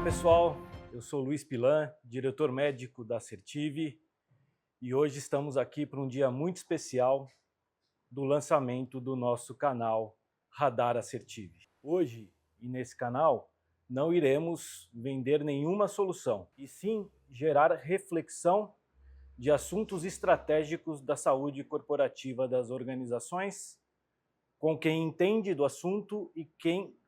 pessoal, eu sou Luiz Pilan, diretor médico da Assertive, e hoje estamos aqui para um dia muito especial do lançamento do nosso canal Radar Assertive. Hoje, e nesse canal, não iremos vender nenhuma solução, e sim gerar reflexão de assuntos estratégicos da saúde corporativa das organizações, com quem entende do assunto e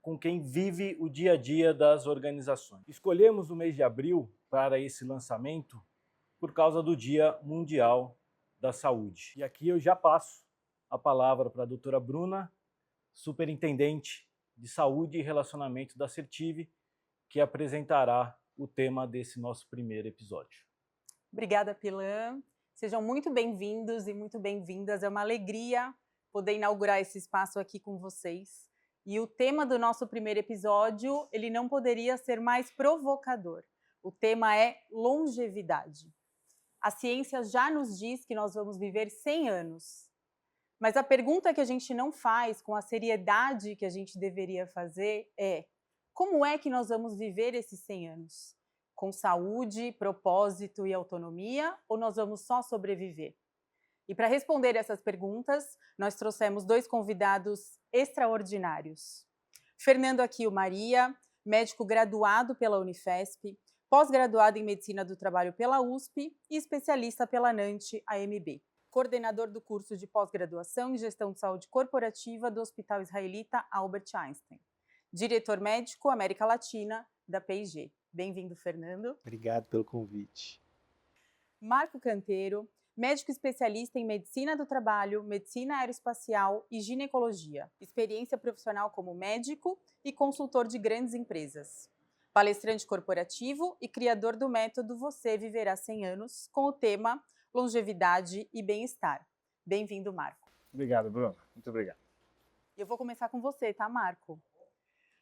com quem vive o dia a dia das organizações. Escolhemos o mês de abril para esse lançamento por causa do Dia Mundial da Saúde. E aqui eu já passo a palavra para a doutora Bruna, superintendente de Saúde e Relacionamento da Assertive, que apresentará o tema desse nosso primeiro episódio. Obrigada, Pilan. Sejam muito bem-vindos e muito bem-vindas. É uma alegria poder inaugurar esse espaço aqui com vocês. E o tema do nosso primeiro episódio, ele não poderia ser mais provocador. O tema é longevidade. A ciência já nos diz que nós vamos viver 100 anos. Mas a pergunta que a gente não faz com a seriedade que a gente deveria fazer é: como é que nós vamos viver esses 100 anos? Com saúde, propósito e autonomia, ou nós vamos só sobreviver? E para responder essas perguntas, nós trouxemos dois convidados extraordinários. Fernando Aquio Maria, médico graduado pela Unifesp, pós-graduado em Medicina do Trabalho pela USP e especialista pela NANT-AMB. Coordenador do curso de pós-graduação em Gestão de Saúde Corporativa do Hospital Israelita Albert Einstein. Diretor médico América Latina da P&G. Bem-vindo, Fernando. Obrigado pelo convite. Marco Canteiro, médico especialista em Medicina do Trabalho, Medicina Aeroespacial e Ginecologia. Experiência profissional como médico e consultor de grandes empresas. Palestrante corporativo e criador do método Você Viverá 100 Anos, com o tema Longevidade e Bem-Estar. Bem-vindo, Marco. Obrigado, Bruno. Muito obrigado. Eu vou começar com você, tá, Marco?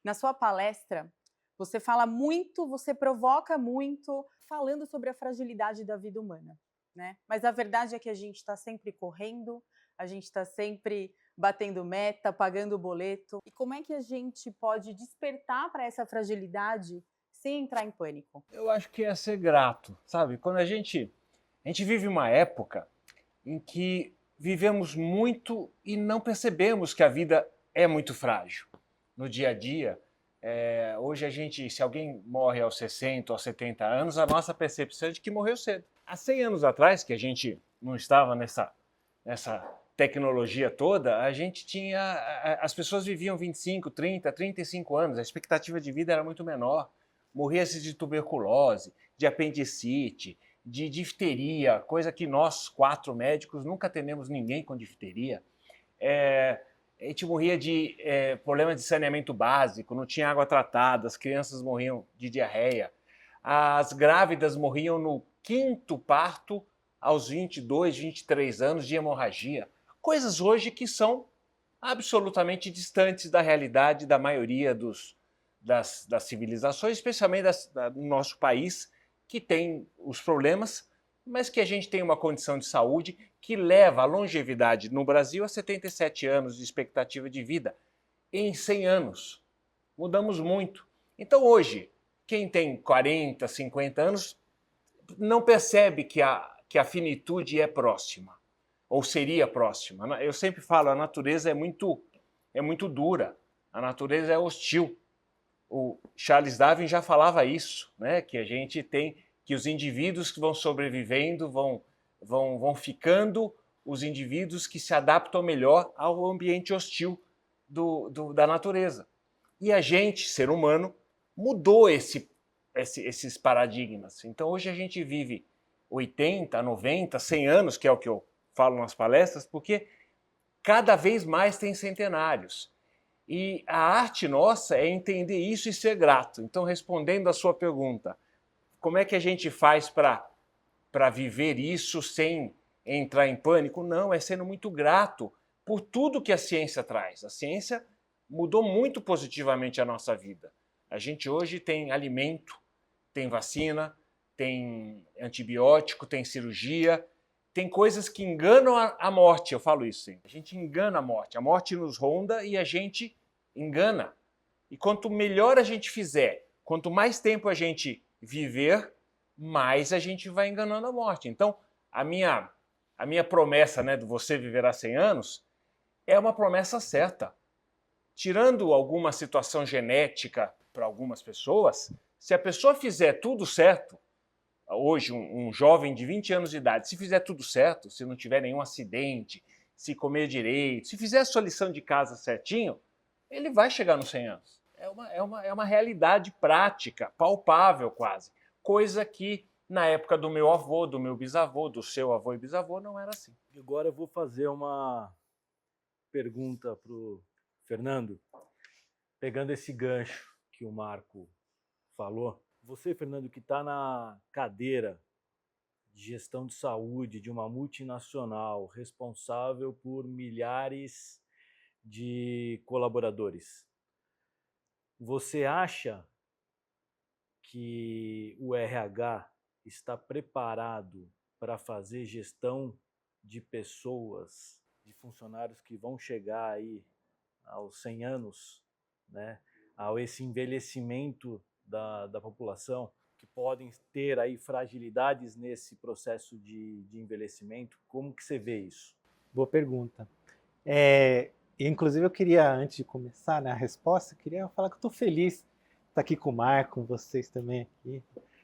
Na sua palestra, você fala muito, você provoca muito, falando sobre a fragilidade da vida humana, né? Mas a verdade é que a gente está sempre correndo, a gente está sempre batendo meta, pagando boleto. E como é que a gente pode despertar para essa fragilidade sem entrar em pânico? Eu acho que é ser grato, sabe? Quando a gente vive uma época em que vivemos muito e não percebemos que a vida é muito frágil. No dia a dia, hoje se alguém morre aos 60 ou 70 anos, a nossa percepção é de que morreu cedo. Há 100 anos atrás, que a gente não estava nessa tecnologia toda, as pessoas viviam 25, 30, 35 anos, a expectativa de vida era muito menor. Morria-se de tuberculose, de apendicite, de difteria, coisa que nós, 4 médicos, nunca atendemos ninguém com difteria. A gente morria de problema de saneamento básico, não tinha água tratada, as crianças morriam de diarreia. As grávidas morriam no 5º parto aos 22, 23 anos de hemorragia. Coisas hoje que são absolutamente distantes da realidade da maioria das civilizações, especialmente do nosso país, que tem os problemas, mas que a gente tem uma condição de saúde que leva a longevidade no Brasil a 77 anos de expectativa de vida em 100 anos. Mudamos muito. Então hoje, quem tem 40, 50 anos não percebe que a finitude é próxima, ou seria próxima. Eu sempre falo, a natureza é muito dura, a natureza é hostil. O Charles Darwin já falava isso, né? Que os indivíduos que vão sobrevivendo vão ficando os indivíduos que se adaptam melhor ao ambiente hostil da natureza. E a gente, ser humano, mudou esses paradigmas. Então hoje a gente vive 80, 90, 100 anos, que é o que eu falo nas palestras, porque cada vez mais tem centenários. E a arte nossa é entender isso e ser grato. Então, respondendo à sua pergunta, como é que a gente faz para viver isso sem entrar em pânico? Não, é sendo muito grato por tudo que a ciência traz. A ciência mudou muito positivamente a nossa vida. A gente hoje tem alimento, tem vacina, tem antibiótico, tem cirurgia, tem coisas que enganam a morte, eu falo isso sempre. A gente engana a morte nos ronda e a gente engana. E quanto melhor a gente fizer Quanto mais tempo a gente viver, mais a gente vai enganando a morte. Então, a minha promessa, né, do você viverá 100 anos, é uma promessa certa. Tirando alguma situação genética para algumas pessoas, se a pessoa fizer tudo certo, hoje um jovem de 20 anos de idade, se fizer tudo certo, se não tiver nenhum acidente, se comer direito, se fizer a sua lição de casa certinho, ele vai chegar nos 100 anos. É uma realidade prática, palpável quase. Coisa que na época do meu avô, do meu bisavô, do seu avô e bisavô, não era assim. Agora eu vou fazer uma pergunta para o Fernando, pegando esse gancho que o Marco falou. Você, Fernando, que está na cadeira de gestão de saúde de uma multinacional responsável por milhares de colaboradores, você acha que o RH está preparado para fazer gestão de pessoas, de funcionários que vão chegar aí aos 100 anos, né, ao esse envelhecimento da população, que podem ter aí fragilidades nesse processo de envelhecimento? Como que você vê isso? Boa pergunta. Inclusive, eu queria, antes de começar, né, a resposta, eu queria falar que eu estou feliz de estar aqui com o Marco, com vocês também aqui,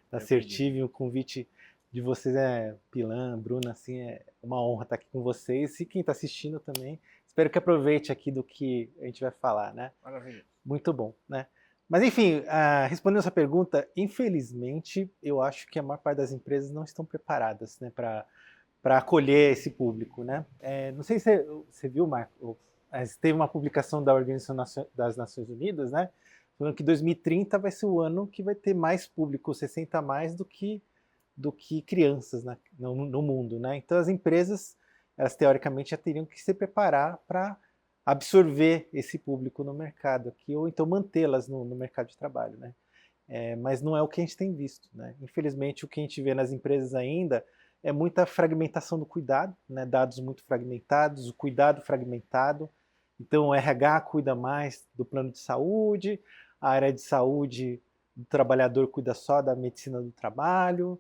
da Assertive. O convite de vocês Pilan, Bruna, assim, é uma honra estar aqui com vocês. E quem está assistindo também, espero que aproveite aqui do que a gente vai falar, né? Maravilha. Muito bom, né? Mas, enfim, respondendo essa pergunta, infelizmente, eu acho que a maior parte das empresas não estão preparadas, né, para acolher esse público, né? Não sei se você viu, Marco, teve uma publicação da Organização das Nações Unidas, né, falando que 2030 vai ser o ano que vai ter mais público 60 a mais do que crianças, né, no mundo, né? Então as empresas, elas teoricamente já teriam que se preparar para absorver esse público no mercado aqui, ou então mantê-las no mercado de trabalho, né? Mas não é o que a gente tem visto, né? Infelizmente, o que a gente vê nas empresas ainda é muita fragmentação do cuidado, né? Dados muito fragmentados, o cuidado fragmentado. Então, o RH cuida mais do plano de saúde, a área de saúde do trabalhador cuida só da medicina do trabalho,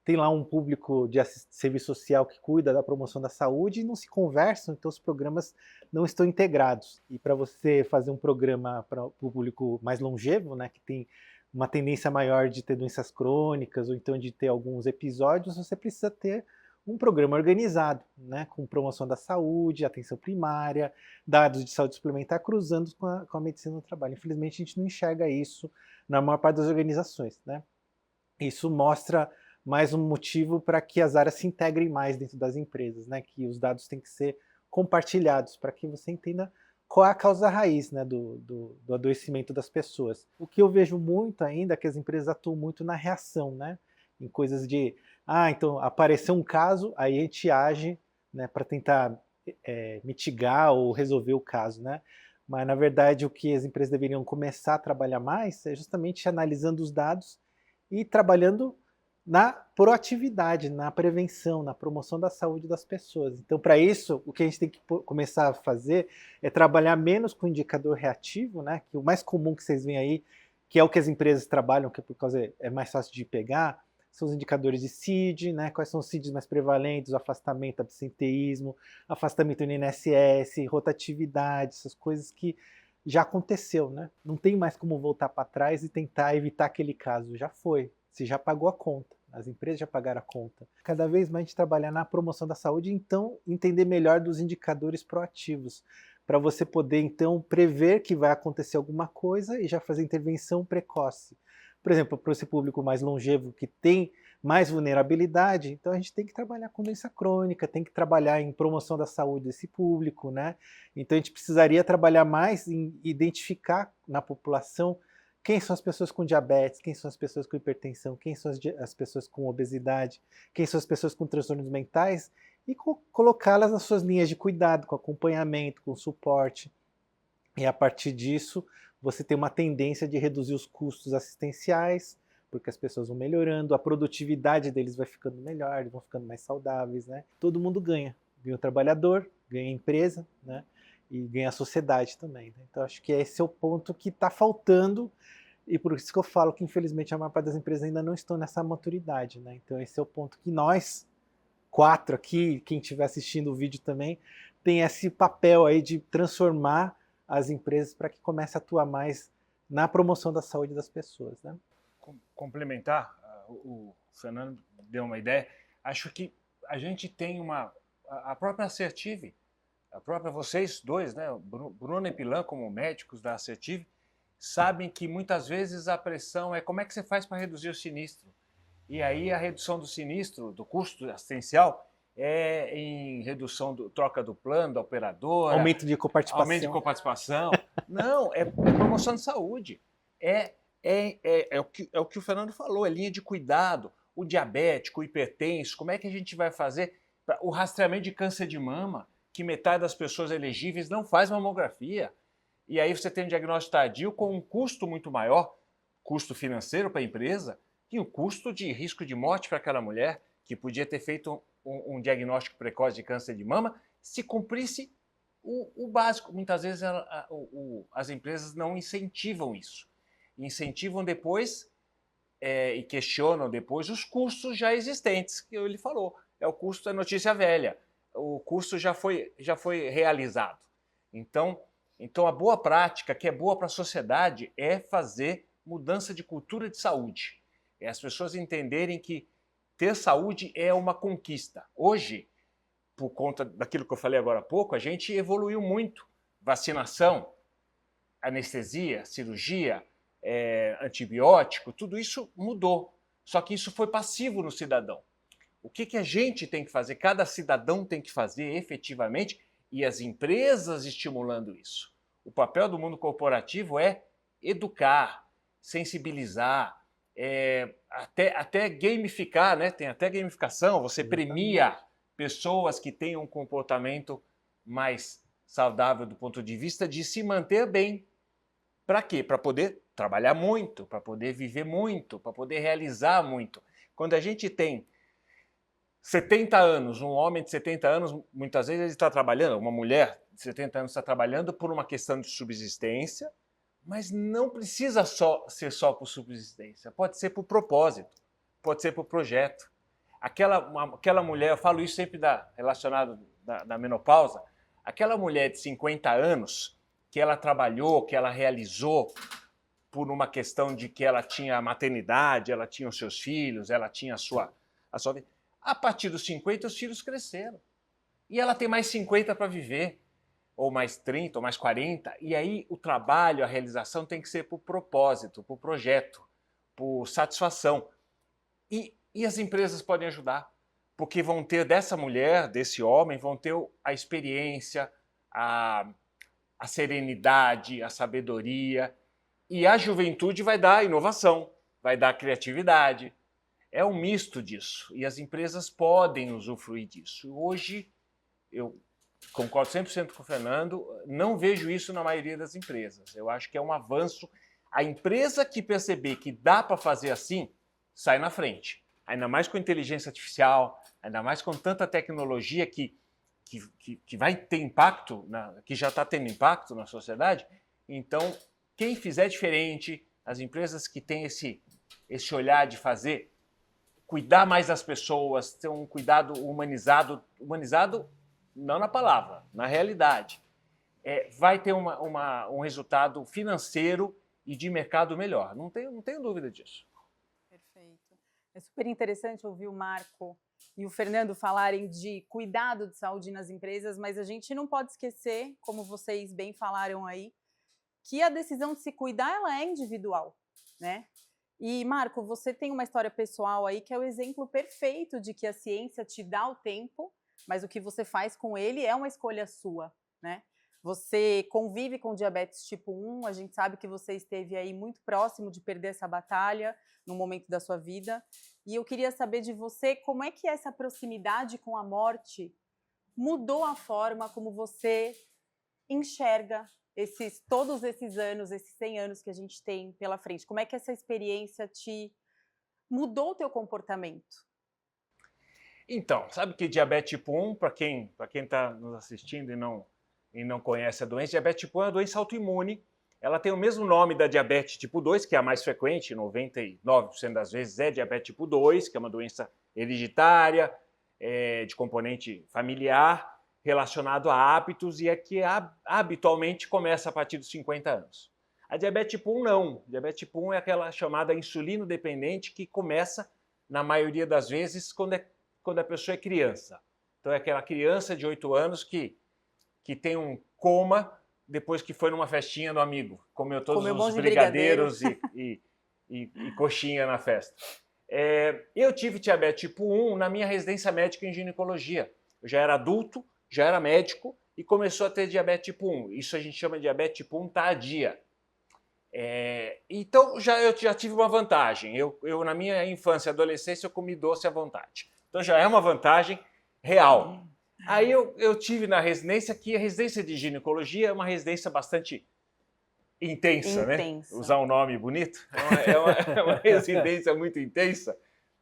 tem lá um público de serviço social que cuida da promoção da saúde e não se conversam, então os programas não estão integrados. E para você fazer um programa para o público mais longevo, né, que tem uma tendência maior de ter doenças crônicas ou então de ter alguns episódios, você precisa ter um programa organizado, né, com promoção da saúde, atenção primária, dados de saúde suplementar cruzando com a medicina do trabalho. Infelizmente, a gente não enxerga isso na maior parte das organizações, né? Isso mostra mais um motivo para que as áreas se integrem mais dentro das empresas, né? Que os dados têm que ser compartilhados para que você entenda qual é a causa raiz, né, do adoecimento das pessoas. O que eu vejo muito ainda é que as empresas atuam muito na reação, né? Em coisas de, então apareceu um caso, aí a gente age, né, para tentar mitigar ou resolver o caso, né? Mas na verdade o que as empresas deveriam começar a trabalhar mais é justamente analisando os dados e trabalhando na proatividade, na prevenção, na promoção da saúde das pessoas. Então, para isso, o que a gente tem que começar a fazer é trabalhar menos com indicador reativo, né? Que o mais comum que vocês veem aí, que é o que as empresas trabalham, que por causa é mais fácil de pegar, são os indicadores de CID, né? Quais são os CIDs mais prevalentes, o afastamento, absenteísmo, afastamento no INSS, rotatividade, essas coisas que já aconteceu, né? Não tem mais como voltar para trás e tentar evitar aquele caso, já foi. Você já pagou a conta, as empresas já pagaram a conta. Cada vez mais a gente trabalhar na promoção da saúde, então entender melhor dos indicadores proativos, para você poder então prever que vai acontecer alguma coisa e já fazer intervenção precoce. Por exemplo, para esse público mais longevo que tem mais vulnerabilidade, então a gente tem que trabalhar com doença crônica, tem que trabalhar em promoção da saúde desse público, né? Então a gente precisaria trabalhar mais em identificar na população quem são as pessoas com diabetes, quem são as pessoas com hipertensão, quem são as pessoas com obesidade, quem são as pessoas com transtornos mentais e colocá-las nas suas linhas de cuidado, com acompanhamento, com suporte. E a partir disso, você tem uma tendência de reduzir os custos assistenciais, porque as pessoas vão melhorando, a produtividade deles vai ficando melhor, eles vão ficando mais saudáveis, né? Todo mundo ganha. Ganha o trabalhador, ganha a empresa, né? E ganha a sociedade também, né? Então acho que esse é o ponto que está faltando E por isso que eu falo que, infelizmente, a maior parte das empresas ainda não estão nessa maturidade, né? Então, esse é o ponto que nós, 4 aqui, quem estiver assistindo o vídeo também, tem esse papel aí de transformar as empresas para que comece a atuar mais na promoção da saúde das pessoas, né? Complementar, o Fernando deu uma ideia. Acho que a gente tem a própria Assertive, a própria vocês dois, né, Bruno e Pilan, como médicos da Assertive, sabem que muitas vezes a pressão é como é que você faz para reduzir o sinistro. E aí a redução do sinistro, do custo assistencial, é em redução troca do plano, da operadora. Aumento de coparticipação. Aumento de coparticipação. Não, é promoção de saúde. É o que o Fernando falou, é linha de cuidado. O diabético, o hipertenso, como é que a gente vai fazer o rastreamento de câncer de mama, que metade das pessoas elegíveis não faz mamografia. E aí você tem um diagnóstico tardio com um custo muito maior, custo financeiro para a empresa, e o custo de risco de morte para aquela mulher que podia ter feito um diagnóstico precoce de câncer de mama se cumprisse o básico. Muitas vezes as empresas não incentivam isso. Incentivam depois e questionam depois os custos já existentes, que ele falou. É o custo da notícia velha. O custo já foi realizado. Então, a boa prática, que é boa para a sociedade, é fazer mudança de cultura de saúde. É as pessoas entenderem que ter saúde é uma conquista. Hoje, por conta daquilo que eu falei agora há pouco, a gente evoluiu muito. Vacinação, anestesia, cirurgia, antibiótico, tudo isso mudou. Só que isso foi passivo no cidadão. O que a gente tem que fazer, cada cidadão tem que fazer efetivamente, e as empresas estimulando isso. O papel do mundo corporativo é educar, sensibilizar, até gamificar, né? Tem até gamificação, você premia pessoas que têm um comportamento mais saudável do ponto de vista de se manter bem. Para quê? Para poder trabalhar muito, para poder viver muito, para poder realizar muito. Quando a gente tem 70 anos, um homem de 70 anos, muitas vezes ele está trabalhando, uma mulher de 70 anos está trabalhando por uma questão de subsistência, mas não precisa ser só por subsistência, pode ser por propósito, pode ser por projeto. Aquela mulher, eu falo isso sempre relacionado da menopausa, aquela mulher de 50 anos que ela trabalhou, que ela realizou por uma questão de que ela tinha a maternidade, ela tinha os seus filhos, ela tinha a sua vida. A partir dos 50, os filhos cresceram. E ela tem mais 50 para viver, ou mais 30, ou mais 40. E aí o trabalho, a realização tem que ser por propósito, por projeto, por satisfação. E as empresas podem ajudar, porque vão ter dessa mulher, desse homem, vão ter a experiência, a serenidade, a sabedoria. E a juventude vai dar inovação, vai dar criatividade. É um misto disso, e as empresas podem usufruir disso. Hoje, eu concordo 100% com o Fernando, não vejo isso na maioria das empresas. Eu acho que é um avanço. A empresa que perceber que dá para fazer assim, sai na frente. Ainda mais com inteligência artificial, ainda mais com tanta tecnologia que vai ter impacto, que já está tendo impacto na sociedade. Então, quem fizer diferente, as empresas que têm esse olhar de fazer, cuidar mais das pessoas, ter um cuidado humanizado não na palavra, na realidade, vai ter um resultado financeiro e de mercado melhor. Não tenho dúvida disso. Perfeito. É super interessante ouvir o Marco e o Fernando falarem de cuidado de saúde nas empresas, mas a gente não pode esquecer, como vocês bem falaram aí, que a decisão de se cuidar ela é individual, né? E, Marco, você tem uma história pessoal aí que é o exemplo perfeito de que a ciência te dá o tempo, mas o que você faz com ele é uma escolha sua, né? Você convive com diabetes tipo 1, a gente sabe que você esteve aí muito próximo de perder essa batalha no momento da sua vida. E eu queria saber de você como é que essa proximidade com a morte mudou a forma como você enxerga todos esses anos, esses 100 anos que a gente tem pela frente. Como é que essa experiência mudou o teu comportamento? Então, sabe que diabetes tipo 1, para quem está nos assistindo e não conhece a doença, diabetes tipo 1 é uma doença autoimune, ela tem o mesmo nome da diabetes tipo 2, que é a mais frequente, 99% das vezes é diabetes tipo 2, que é uma doença hereditária, de componente familiar, relacionado a hábitos e é que habitualmente começa a partir dos 50 anos. A diabetes tipo 1 não. A diabetes tipo 1 é aquela chamada insulino-dependente que começa, na maioria das vezes, quando a pessoa é criança. Então é aquela criança de 8 anos que tem um coma depois que foi numa festinha do amigo. Comeu todos os brigadeiros e coxinha na festa. Eu tive diabetes tipo 1 na minha residência médica em ginecologia. Eu já era adulto, já era médico e começou a ter diabetes tipo 1. Isso a gente chama de diabetes tipo 1 tardia. Então eu já tive uma vantagem. Eu na minha infância e adolescência eu comi doce à vontade. Então já é uma vantagem real. Aí eu tive na residência, que a residência de ginecologia é uma residência bastante intensa, né? Usar um nome bonito. É uma residência muito intensa.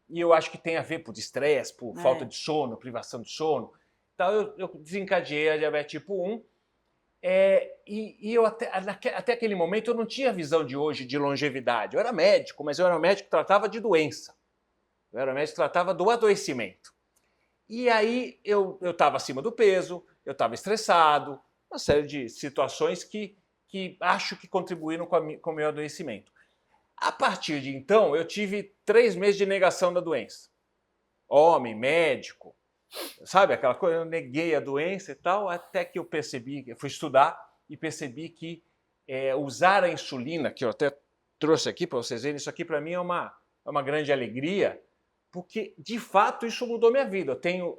E eu acho que tem a ver por estresse, por falta de sono, privação de sono. Então eu desencadeei a diabetes tipo 1. E eu até aquele momento eu não tinha a visão de hoje de longevidade. Eu era médico, mas eu era um médico que tratava de doença. Eu era um médico que tratava do adoecimento. E aí eu estava acima do peso, eu estava estressado, uma série de situações que acho que contribuíram com o meu adoecimento. A partir de então, eu tive 3 meses de negação da doença. Homem, médico, sabe aquela coisa? Eu neguei a doença e tal, até que eu fui estudar e percebi que usar a insulina, que eu até trouxe aqui para vocês verem, isso aqui para mim é uma grande alegria, porque, de fato, isso mudou minha vida.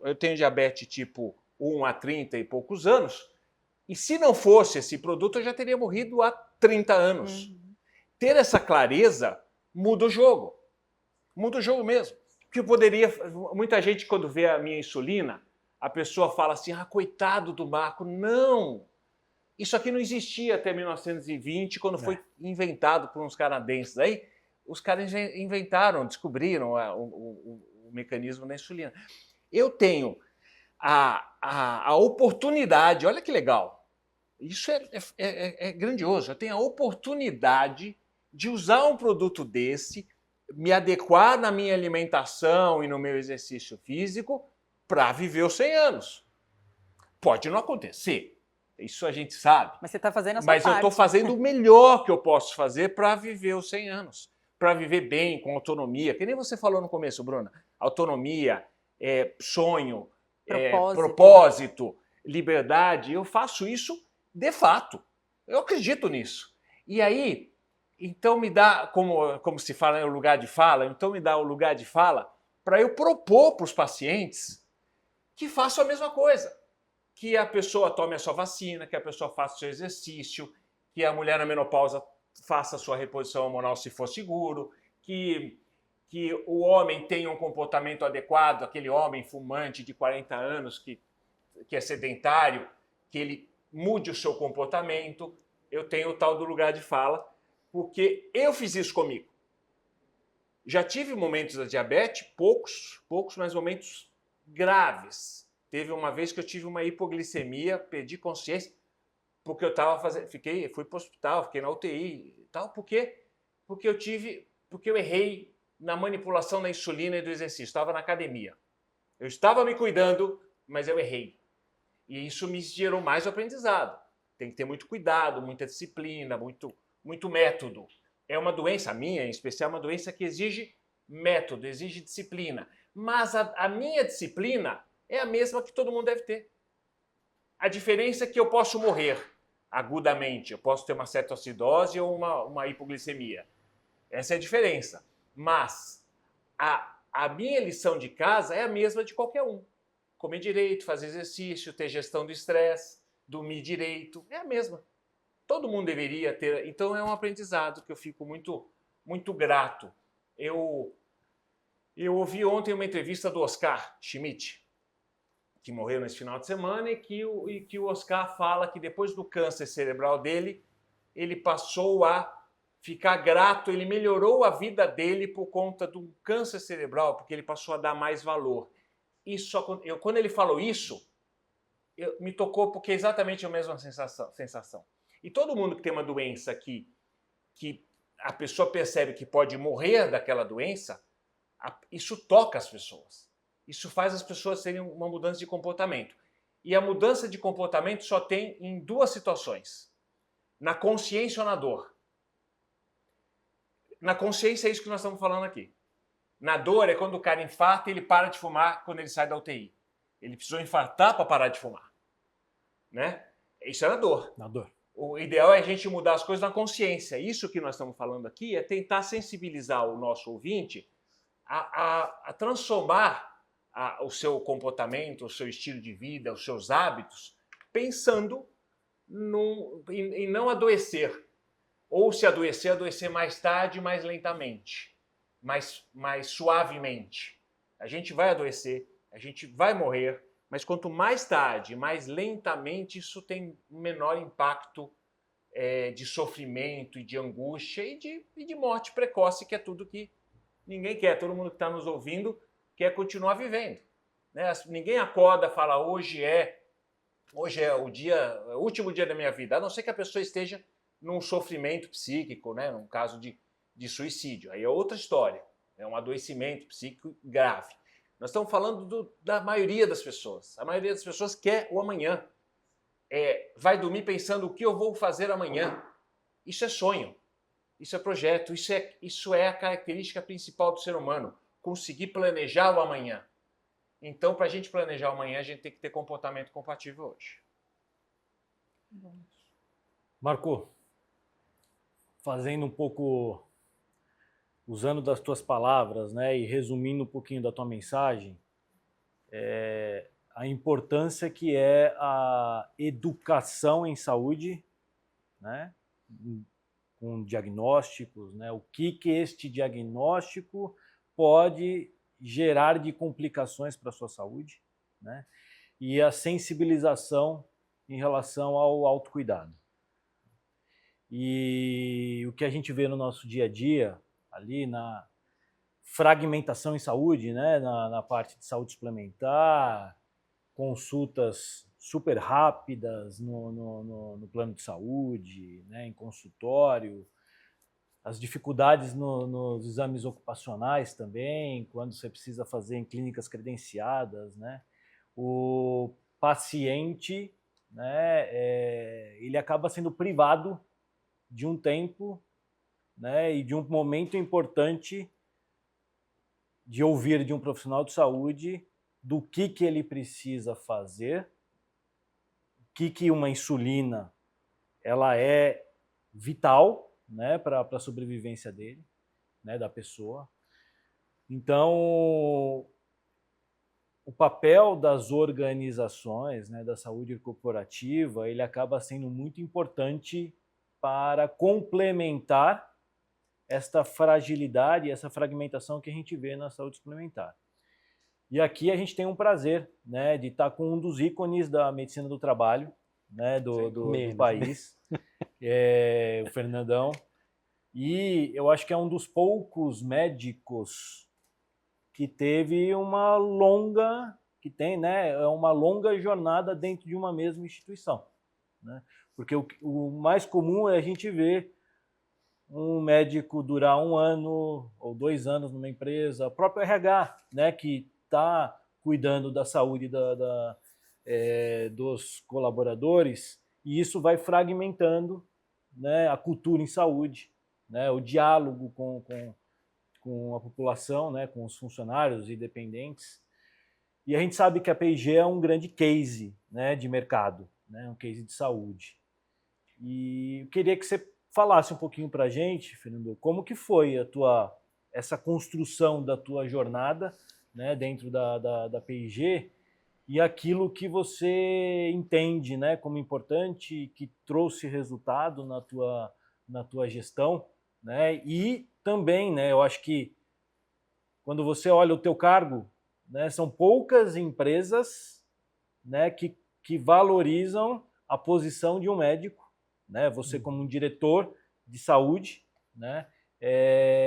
Eu tenho diabetes tipo 1 há 30 e poucos anos, e se não fosse esse produto, eu já teria morrido há 30 anos. Ter essa clareza muda o jogo. Muda o jogo mesmo. Porque muita gente, quando vê a minha insulina, a pessoa fala assim, coitado do Marco. Não! Isso aqui não existia até 1920, quando foi inventado por uns canadenses. Aí, os caras descobriram o mecanismo da insulina. Eu tenho a oportunidade, olha que legal, isso é grandioso, eu tenho a oportunidade de usar um produto desse, me adequar na minha alimentação e no meu exercício físico para viver os 100 anos. Pode não acontecer, isso a gente sabe. Mas você está fazendo a sua parte. Mas eu estou fazendo o melhor que eu posso fazer para viver os 100 anos. Para viver bem, com autonomia, que nem você falou no começo, Bruna. Autonomia, sonho, propósito, liberdade. Eu faço isso de fato. Eu acredito nisso. E aí, então me dá, como se fala, o lugar de fala, então me dá o lugar de fala para eu propor para os pacientes que façam a mesma coisa. Que a pessoa tome a sua vacina, que a pessoa faça o seu exercício, que a mulher na menopausa faça a sua reposição hormonal se for seguro, que o homem tenha um comportamento adequado, aquele homem fumante de 40 anos que é sedentário, que ele mude o seu comportamento. Eu tenho o tal do lugar de fala, porque eu fiz isso comigo. Já tive momentos da diabetes, poucos, mas momentos graves. Teve uma vez que eu tive uma hipoglicemia, perdi consciência, porque eu estava fui para o hospital, fiquei na UTI e tal, porque eu errei na manipulação da insulina e do exercício, estava na academia. Eu estava me cuidando, mas eu errei. E isso me gerou mais aprendizado. Tem que ter muito cuidado, muita disciplina, muito método. É uma doença, a minha em especial, uma doença que exige método, exige disciplina. Mas a minha disciplina é a mesma que todo mundo deve ter. A diferença é que eu posso morrer agudamente, eu posso ter uma cetoacidose ou uma hipoglicemia. Essa é a diferença. Mas a minha lição de casa é a mesma de qualquer um. Comer direito, fazer exercício, ter gestão do estresse, dormir direito, é a mesma. Todo mundo deveria ter. Então é um aprendizado que eu fico muito grato. Eu ouvi ontem uma entrevista do Oscar Schmidt, que morreu nesse final de semana, e que o Oscar fala que depois do câncer cerebral dele, ele passou a ficar grato, ele melhorou a vida dele por conta do câncer cerebral, porque ele passou a dar mais valor. Quando ele falou isso, me tocou porque é exatamente a mesma sensação. E todo mundo que tem uma doença que a pessoa percebe que pode morrer daquela doença, isso toca as pessoas. Isso faz as pessoas terem uma mudança de comportamento. E a mudança de comportamento só tem em duas situações: na consciência ou na dor. Na consciência é isso que nós estamos falando aqui. Na dor é quando o cara infarta e ele para de fumar quando ele sai da UTI. Ele precisou infartar para parar de fumar. Né? Isso é na dor. Na dor. O ideal é a gente mudar as coisas na consciência. Isso que nós estamos falando aqui é tentar sensibilizar o nosso ouvinte a transformar o seu comportamento, o seu estilo de vida, os seus hábitos, pensando em não adoecer. Ou se adoecer, adoecer mais tarde, mais lentamente, mais suavemente. A gente vai adoecer, a gente vai morrer, mas quanto mais tarde, mais lentamente, isso tem um menor impacto de sofrimento e de angústia e de morte precoce, que é tudo que ninguém quer. Todo mundo que está nos ouvindo quer continuar vivendo. Né? Ninguém acorda e fala, hoje é o último dia da minha vida, a não ser que a pessoa esteja num sofrimento psíquico, né? Num caso de suicídio. Aí é outra história, é um adoecimento psíquico grave. Nós estamos falando da maioria das pessoas. A maioria das pessoas quer o amanhã. Vai dormir pensando o que eu vou fazer amanhã. Isso é sonho, isso é projeto, isso é a característica principal do ser humano, conseguir planejar o amanhã. Então, para a gente planejar o amanhã, a gente tem que ter comportamento compatível hoje. Marco, fazendo um pouco, usando das tuas palavras, né, e resumindo um pouquinho da tua mensagem, a importância que é a educação em saúde, né, com diagnósticos, né, o que este diagnóstico pode gerar de complicações para a sua saúde, né, e a sensibilização em relação ao autocuidado. E o que a gente vê no nosso dia a dia, ali na fragmentação em saúde, né, na parte de saúde suplementar, consultas super rápidas no plano de saúde, né, em consultório, as dificuldades nos exames ocupacionais também, quando você precisa fazer em clínicas credenciadas, né, o paciente, né, ele acaba sendo privado de um tempo, né, e de um momento importante de ouvir de um profissional de saúde do que ele precisa fazer, que uma insulina ela é vital, né, para a sobrevivência dele, né, da pessoa. Então, o papel das organizações, né, da saúde corporativa, ele acaba sendo muito importante para complementar esta fragilidade, essa fragmentação que a gente vê na saúde suplementar. E aqui a gente tem um prazer, né, de estar com um dos ícones da medicina do trabalho, né, do país, o Fernandão. E eu acho que é um dos poucos médicos que teve uma longa jornada dentro de uma mesma instituição, né? Porque o mais comum é a gente ver um médico durar 1 ano ou 2 anos numa empresa, o próprio RH, né, que está cuidando da saúde dos colaboradores, e isso vai fragmentando, né, a cultura em saúde, né, o diálogo com a população, né, com os funcionários e dependentes. E a gente sabe que a P&G é um grande case, né, de mercado, né, um case de saúde. E eu queria que você falasse um pouquinho para a gente, Fernando, como que foi essa construção da tua jornada, né, dentro da P&G, e aquilo que você entende, né, como importante, que trouxe resultado na tua gestão, né, e também, né, eu acho que quando você olha o teu cargo, né, são poucas empresas, né, que valorizam a posição de um médico, né, você como um diretor de saúde, né,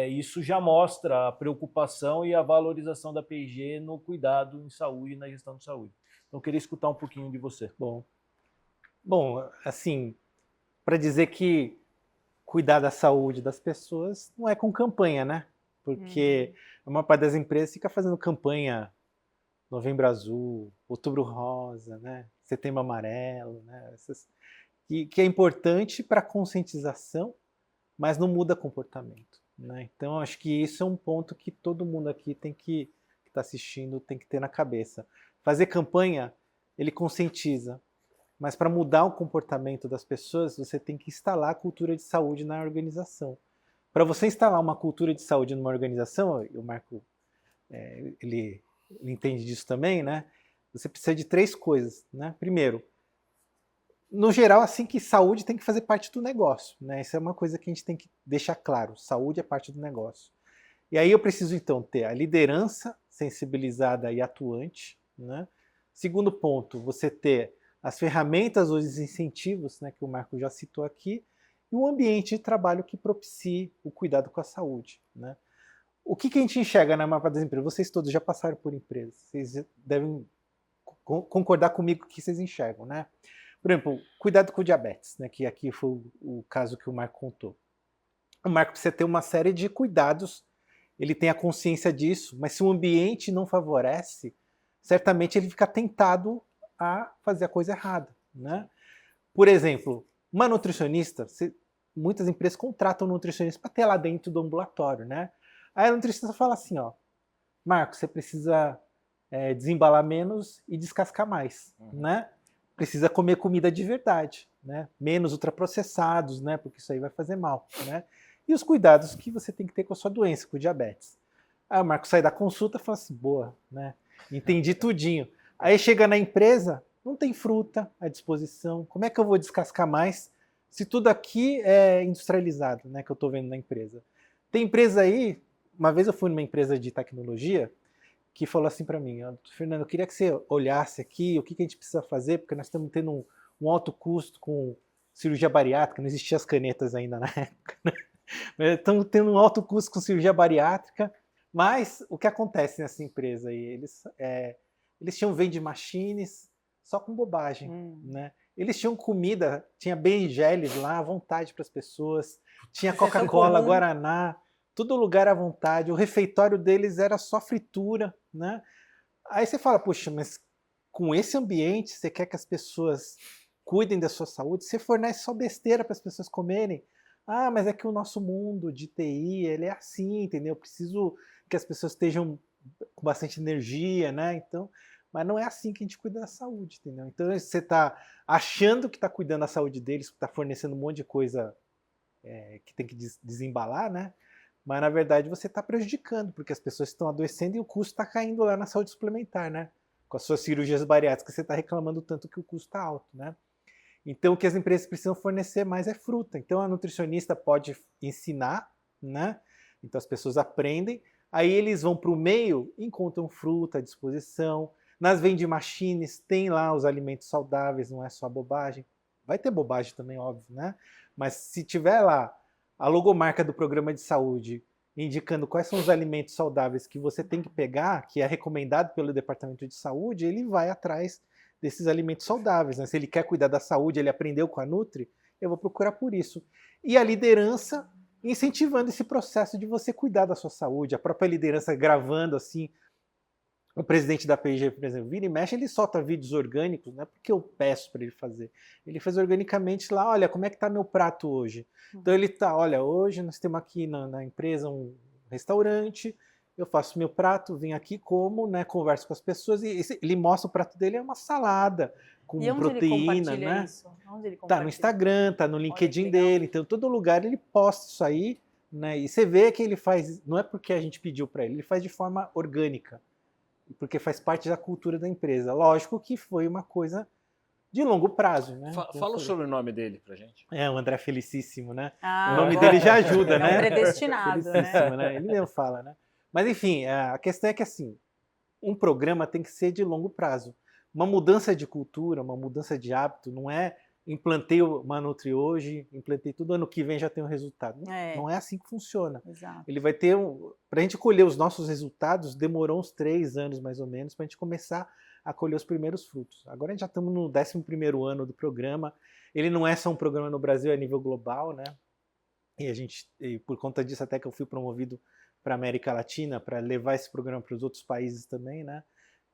isso já mostra a preocupação e a valorização da P&G no cuidado em saúde e na gestão de saúde. Então, eu queria escutar um pouquinho de você. Bom, assim, para dizer que cuidar da saúde das pessoas não é com campanha, né? Porque a maior parte das empresas fica fazendo campanha Novembro Azul, Outubro Rosa, né? Setembro Amarelo, né? Que é importante para conscientização, mas não muda comportamento, né? Então, acho que isso é um ponto que todo mundo aqui que está assistindo tem que ter na cabeça. Fazer campanha, ele conscientiza, mas para mudar o comportamento das pessoas, você tem que instalar a cultura de saúde na organização. Para você instalar uma cultura de saúde numa organização, o Marco ele entende disso também, né? Você precisa de 3 coisas, né? Primeiro, no geral, assim que saúde tem que fazer parte do negócio, né? Isso é uma coisa que a gente tem que deixar claro. Saúde é parte do negócio. E aí eu preciso, então, ter a liderança sensibilizada e atuante, né? Segundo ponto, você ter as ferramentas, os incentivos, né, que o Marco já citou aqui, e um ambiente de trabalho que propicie o cuidado com a saúde, né? O que a gente enxerga na maior parte das empresas? Vocês todos já passaram por empresas, vocês devem concordar comigo que vocês enxergam, né? Por exemplo, cuidado com o diabetes, né, que aqui foi o caso que o Marco contou. O Marco precisa ter uma série de cuidados, ele tem a consciência disso, mas se o ambiente não favorece, certamente ele fica tentado a fazer a coisa errada, né? Por exemplo, uma nutricionista, muitas empresas contratam um nutricionista para ter lá dentro do ambulatório, né? Aí a nutricionista fala assim, ó, Marco, você precisa desembalar menos e descascar mais, né? Precisa comer comida de verdade, né? Menos ultraprocessados, né? Porque isso aí vai fazer mal, né? E os cuidados que você tem que ter com a sua doença, com o diabetes. Aí o Marco sai da consulta e fala assim, boa, né? Entendi tudinho. Aí chega na empresa, não tem fruta à disposição. Como é que eu vou descascar mais se tudo aqui é industrializado, né? Que eu estou vendo na empresa. Tem empresa aí, uma vez eu fui numa empresa de tecnologia que falou assim para mim, Fernando, eu queria que você olhasse aqui o que a gente precisa fazer, porque nós estamos tendo um alto custo com cirurgia bariátrica, não existiam as canetas ainda na época, né? Estamos tendo um alto custo com cirurgia bariátrica, mas o que acontece nessa empresa aí? Eles tinham vending machines só com bobagem, né? Eles tinham comida, tinha Ben Jerry's lá à vontade para as pessoas, tinha Coca-Cola, Guaraná, todo lugar à vontade, o refeitório deles era só fritura, né? Aí você fala, poxa, mas com esse ambiente, você quer que as pessoas cuidem da sua saúde, você fornece só besteira para as pessoas comerem. Ah, mas é que o nosso mundo de TI, ele é assim, entendeu? Eu preciso que as pessoas estejam com bastante energia, né? Então, mas não é assim que a gente cuida da saúde, entendeu? Então, você está achando que está cuidando da saúde deles, está fornecendo um monte de coisa que tem que desembalar, né? Mas, na verdade, você está prejudicando, porque as pessoas estão adoecendo e o custo está caindo lá na saúde suplementar, né? Com as suas cirurgias bariátricas, você está reclamando tanto que o custo está alto, né? Então, o que as empresas precisam fornecer mais é fruta. Então, a nutricionista pode ensinar, né? Então, as pessoas aprendem. Aí, eles vão para o meio, encontram fruta à disposição. Nas vending machines, tem lá os alimentos saudáveis, não é só bobagem. Vai ter bobagem também, óbvio, né? Mas se tiver lá a logomarca do programa de saúde indicando quais são os alimentos saudáveis que você tem que pegar, que é recomendado pelo departamento de saúde, ele vai atrás desses alimentos saudáveis, né? Se ele quer cuidar da saúde, ele aprendeu com a Nutri, eu vou procurar por isso. E a liderança incentivando esse processo de você cuidar da sua saúde, a própria liderança gravando assim. O presidente da P&G, por exemplo, vira e mexe, ele solta vídeos orgânicos, não é porque eu peço para ele fazer. Ele faz organicamente lá, olha, como é que está meu prato hoje? Então ele tá, olha, hoje nós temos aqui na empresa um restaurante, eu faço meu prato, venho aqui, como, né, converso com as pessoas e ele mostra o prato dele, é uma salada com E onde proteína, ele né? isso? Onde ele Tá no Instagram, tá no LinkedIn dele, então todo lugar ele posta isso aí, né? E você vê que ele faz, não é porque a gente pediu para ele faz de forma orgânica, porque faz parte da cultura da empresa. Lógico que foi uma coisa de longo prazo, né? Fala o sobrenome dele pra gente. É, o André Felicíssimo, né? Ah, o nome dele já ajuda, é né? um predestinado, Felicíssimo, né? né? Ele mesmo fala, né? Mas enfim, a questão é que assim, um programa tem que ser de longo prazo. Uma mudança de cultura, uma mudança de hábito, não é implantei uma Nutri hoje, implantei tudo, ano que vem já tem um resultado. Não é assim que funciona. Exato. Ele vai ter para a gente colher os nossos resultados, demorou uns 3 anos mais ou menos para a gente começar a colher os primeiros frutos. Agora a gente já estamos no 11º ano do programa. Ele não é só um programa no Brasil, é a nível global, né? E por conta disso até que eu fui promovido para a América Latina, para levar esse programa para os outros países também, né?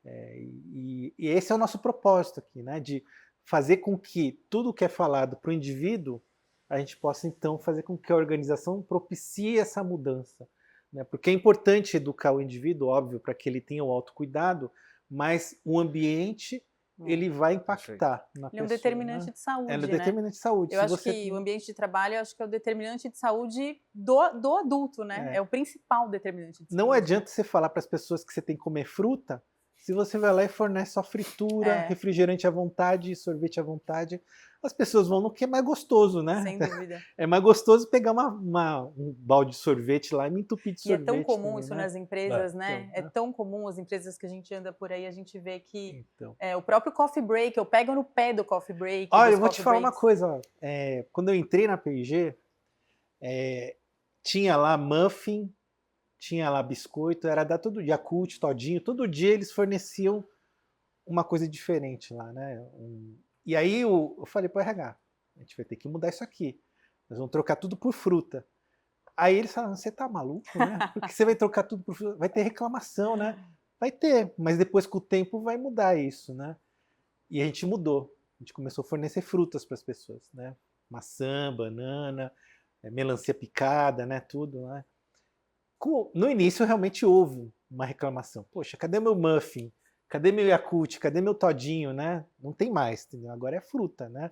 E esse é o nosso propósito aqui, né? De fazer com que tudo que é falado para o indivíduo, a gente possa então fazer com que a organização propicie essa mudança, né? Porque é importante educar o indivíduo, óbvio, para que ele tenha o autocuidado, mas o ambiente ele vai impactar na pessoa. Ele é um determinante, né, de saúde, É um né? determinante de saúde. Eu acho que o ambiente de trabalho, eu acho que é o determinante de saúde do adulto, né? É o principal determinante de saúde. Não adianta você falar para as pessoas que você tem que comer fruta, se você vai lá e fornece só fritura, refrigerante à vontade, sorvete à vontade, as pessoas vão no que é mais gostoso, né? Sem dúvida. É mais gostoso pegar um balde de sorvete lá e me entupir de sorvete. E é tão comum também, isso, né? nas empresas, né? É tão comum as empresas que a gente anda por aí, a gente vê que Então. o próprio coffee break, eu pego no pé do coffee break. Olha, eu vou te falar uma coisa. Ó. Quando eu entrei na P&G, tinha lá muffin, tinha lá biscoito, era dar todo dia, Yakult, todinho, todo dia eles forneciam uma coisa diferente lá, né? E aí eu falei para o RH, a gente vai ter que mudar isso aqui, nós vamos trocar tudo por fruta. Aí eles falaram, você tá maluco, né? Porque você vai trocar tudo por fruta, vai ter reclamação, né? Vai ter, mas depois com o tempo vai mudar isso, né? E a gente mudou, a gente começou a fornecer frutas para as pessoas, né? Maçã, banana, melancia picada, né? Tudo, né? No início realmente houve uma reclamação. Poxa, cadê meu muffin? Cadê meu Yakult? Cadê meu todinho, né? Não tem mais, entendeu? Agora é fruta, né?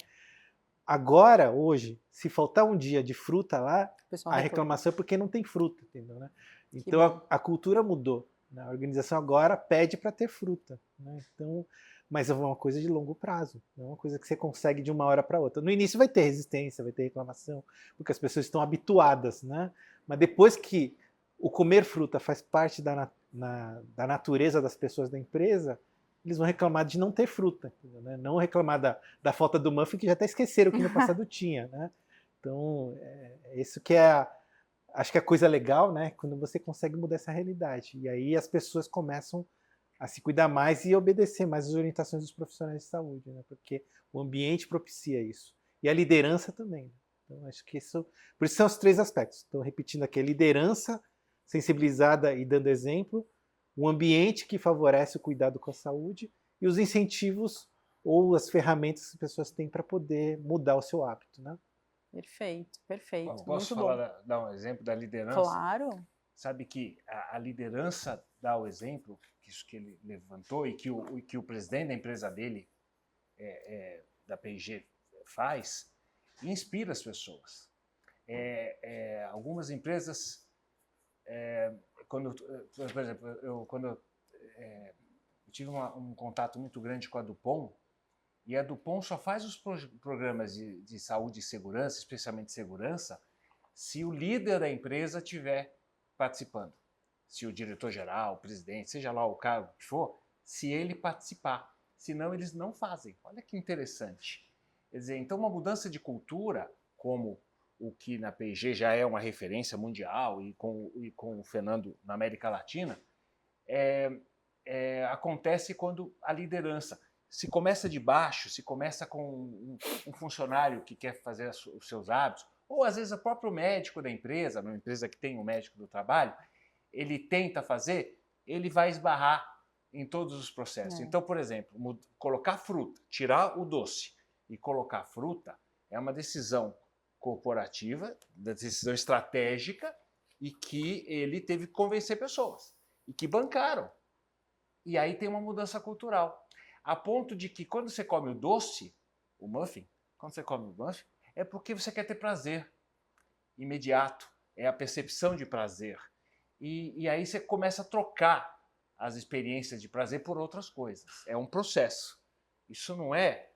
Agora, hoje, se faltar um dia de fruta lá, a reclamação é porque não tem fruta, entendeu? Né? Então a cultura mudou. Né? A organização agora pede para ter fruta. Né? Então, mas é uma coisa de longo prazo, não é uma coisa que você consegue de uma hora para outra. No início vai ter resistência, vai ter reclamação, porque as pessoas estão habituadas, né? Mas depois que o comer fruta faz parte da natureza das pessoas da empresa, eles vão reclamar de não ter fruta, né? Não reclamar da falta do muffin, que já até esqueceram que no passado tinha, né? Então, isso que acho que é a coisa legal, né? Quando você consegue mudar essa realidade. E aí as pessoas começam a se cuidar mais e obedecer mais as orientações dos profissionais de saúde, né? Porque o ambiente propicia isso. E a liderança também. Então, acho que isso... Por isso são os 3 aspectos. Então, repetindo aqui, a liderança sensibilizada e dando exemplo, o ambiente que favorece o cuidado com a saúde e os incentivos ou as ferramentas que as pessoas têm para poder mudar o seu hábito, né? Perfeito, perfeito. Bom, posso dar um exemplo da liderança? Claro. Sabe que a liderança dá o exemplo, isso que ele levantou e que o presidente da empresa dele, da P&G, faz, inspira as pessoas. Algumas empresas... por exemplo, quando eu tive um contato muito grande com a Dupont, e a Dupont só faz os programas de saúde e segurança, especialmente segurança, se o líder da empresa estiver participando. Se o diretor-geral, o presidente, seja lá o cargo que for, se ele participar. Senão eles não fazem. Olha que interessante. Quer dizer, então uma mudança de cultura, como o que na P&G já é uma referência mundial e com o Fernando na América Latina, acontece quando a liderança se começa de baixo, se começa com um funcionário que quer fazer os seus hábitos, ou às vezes o próprio médico da empresa, uma empresa que tem um médico do trabalho, ele tenta fazer, ele vai esbarrar em todos os processos. Então, por exemplo, colocar fruta, tirar o doce e colocar fruta é uma decisão corporativa, decisão estratégica, e que ele teve que convencer pessoas, e que bancaram. E aí tem uma mudança cultural. A ponto de que quando você come o doce, o muffin, é porque você quer ter prazer imediato, é a percepção de prazer. E aí você começa a trocar as experiências de prazer por outras coisas. É um processo. Isso não é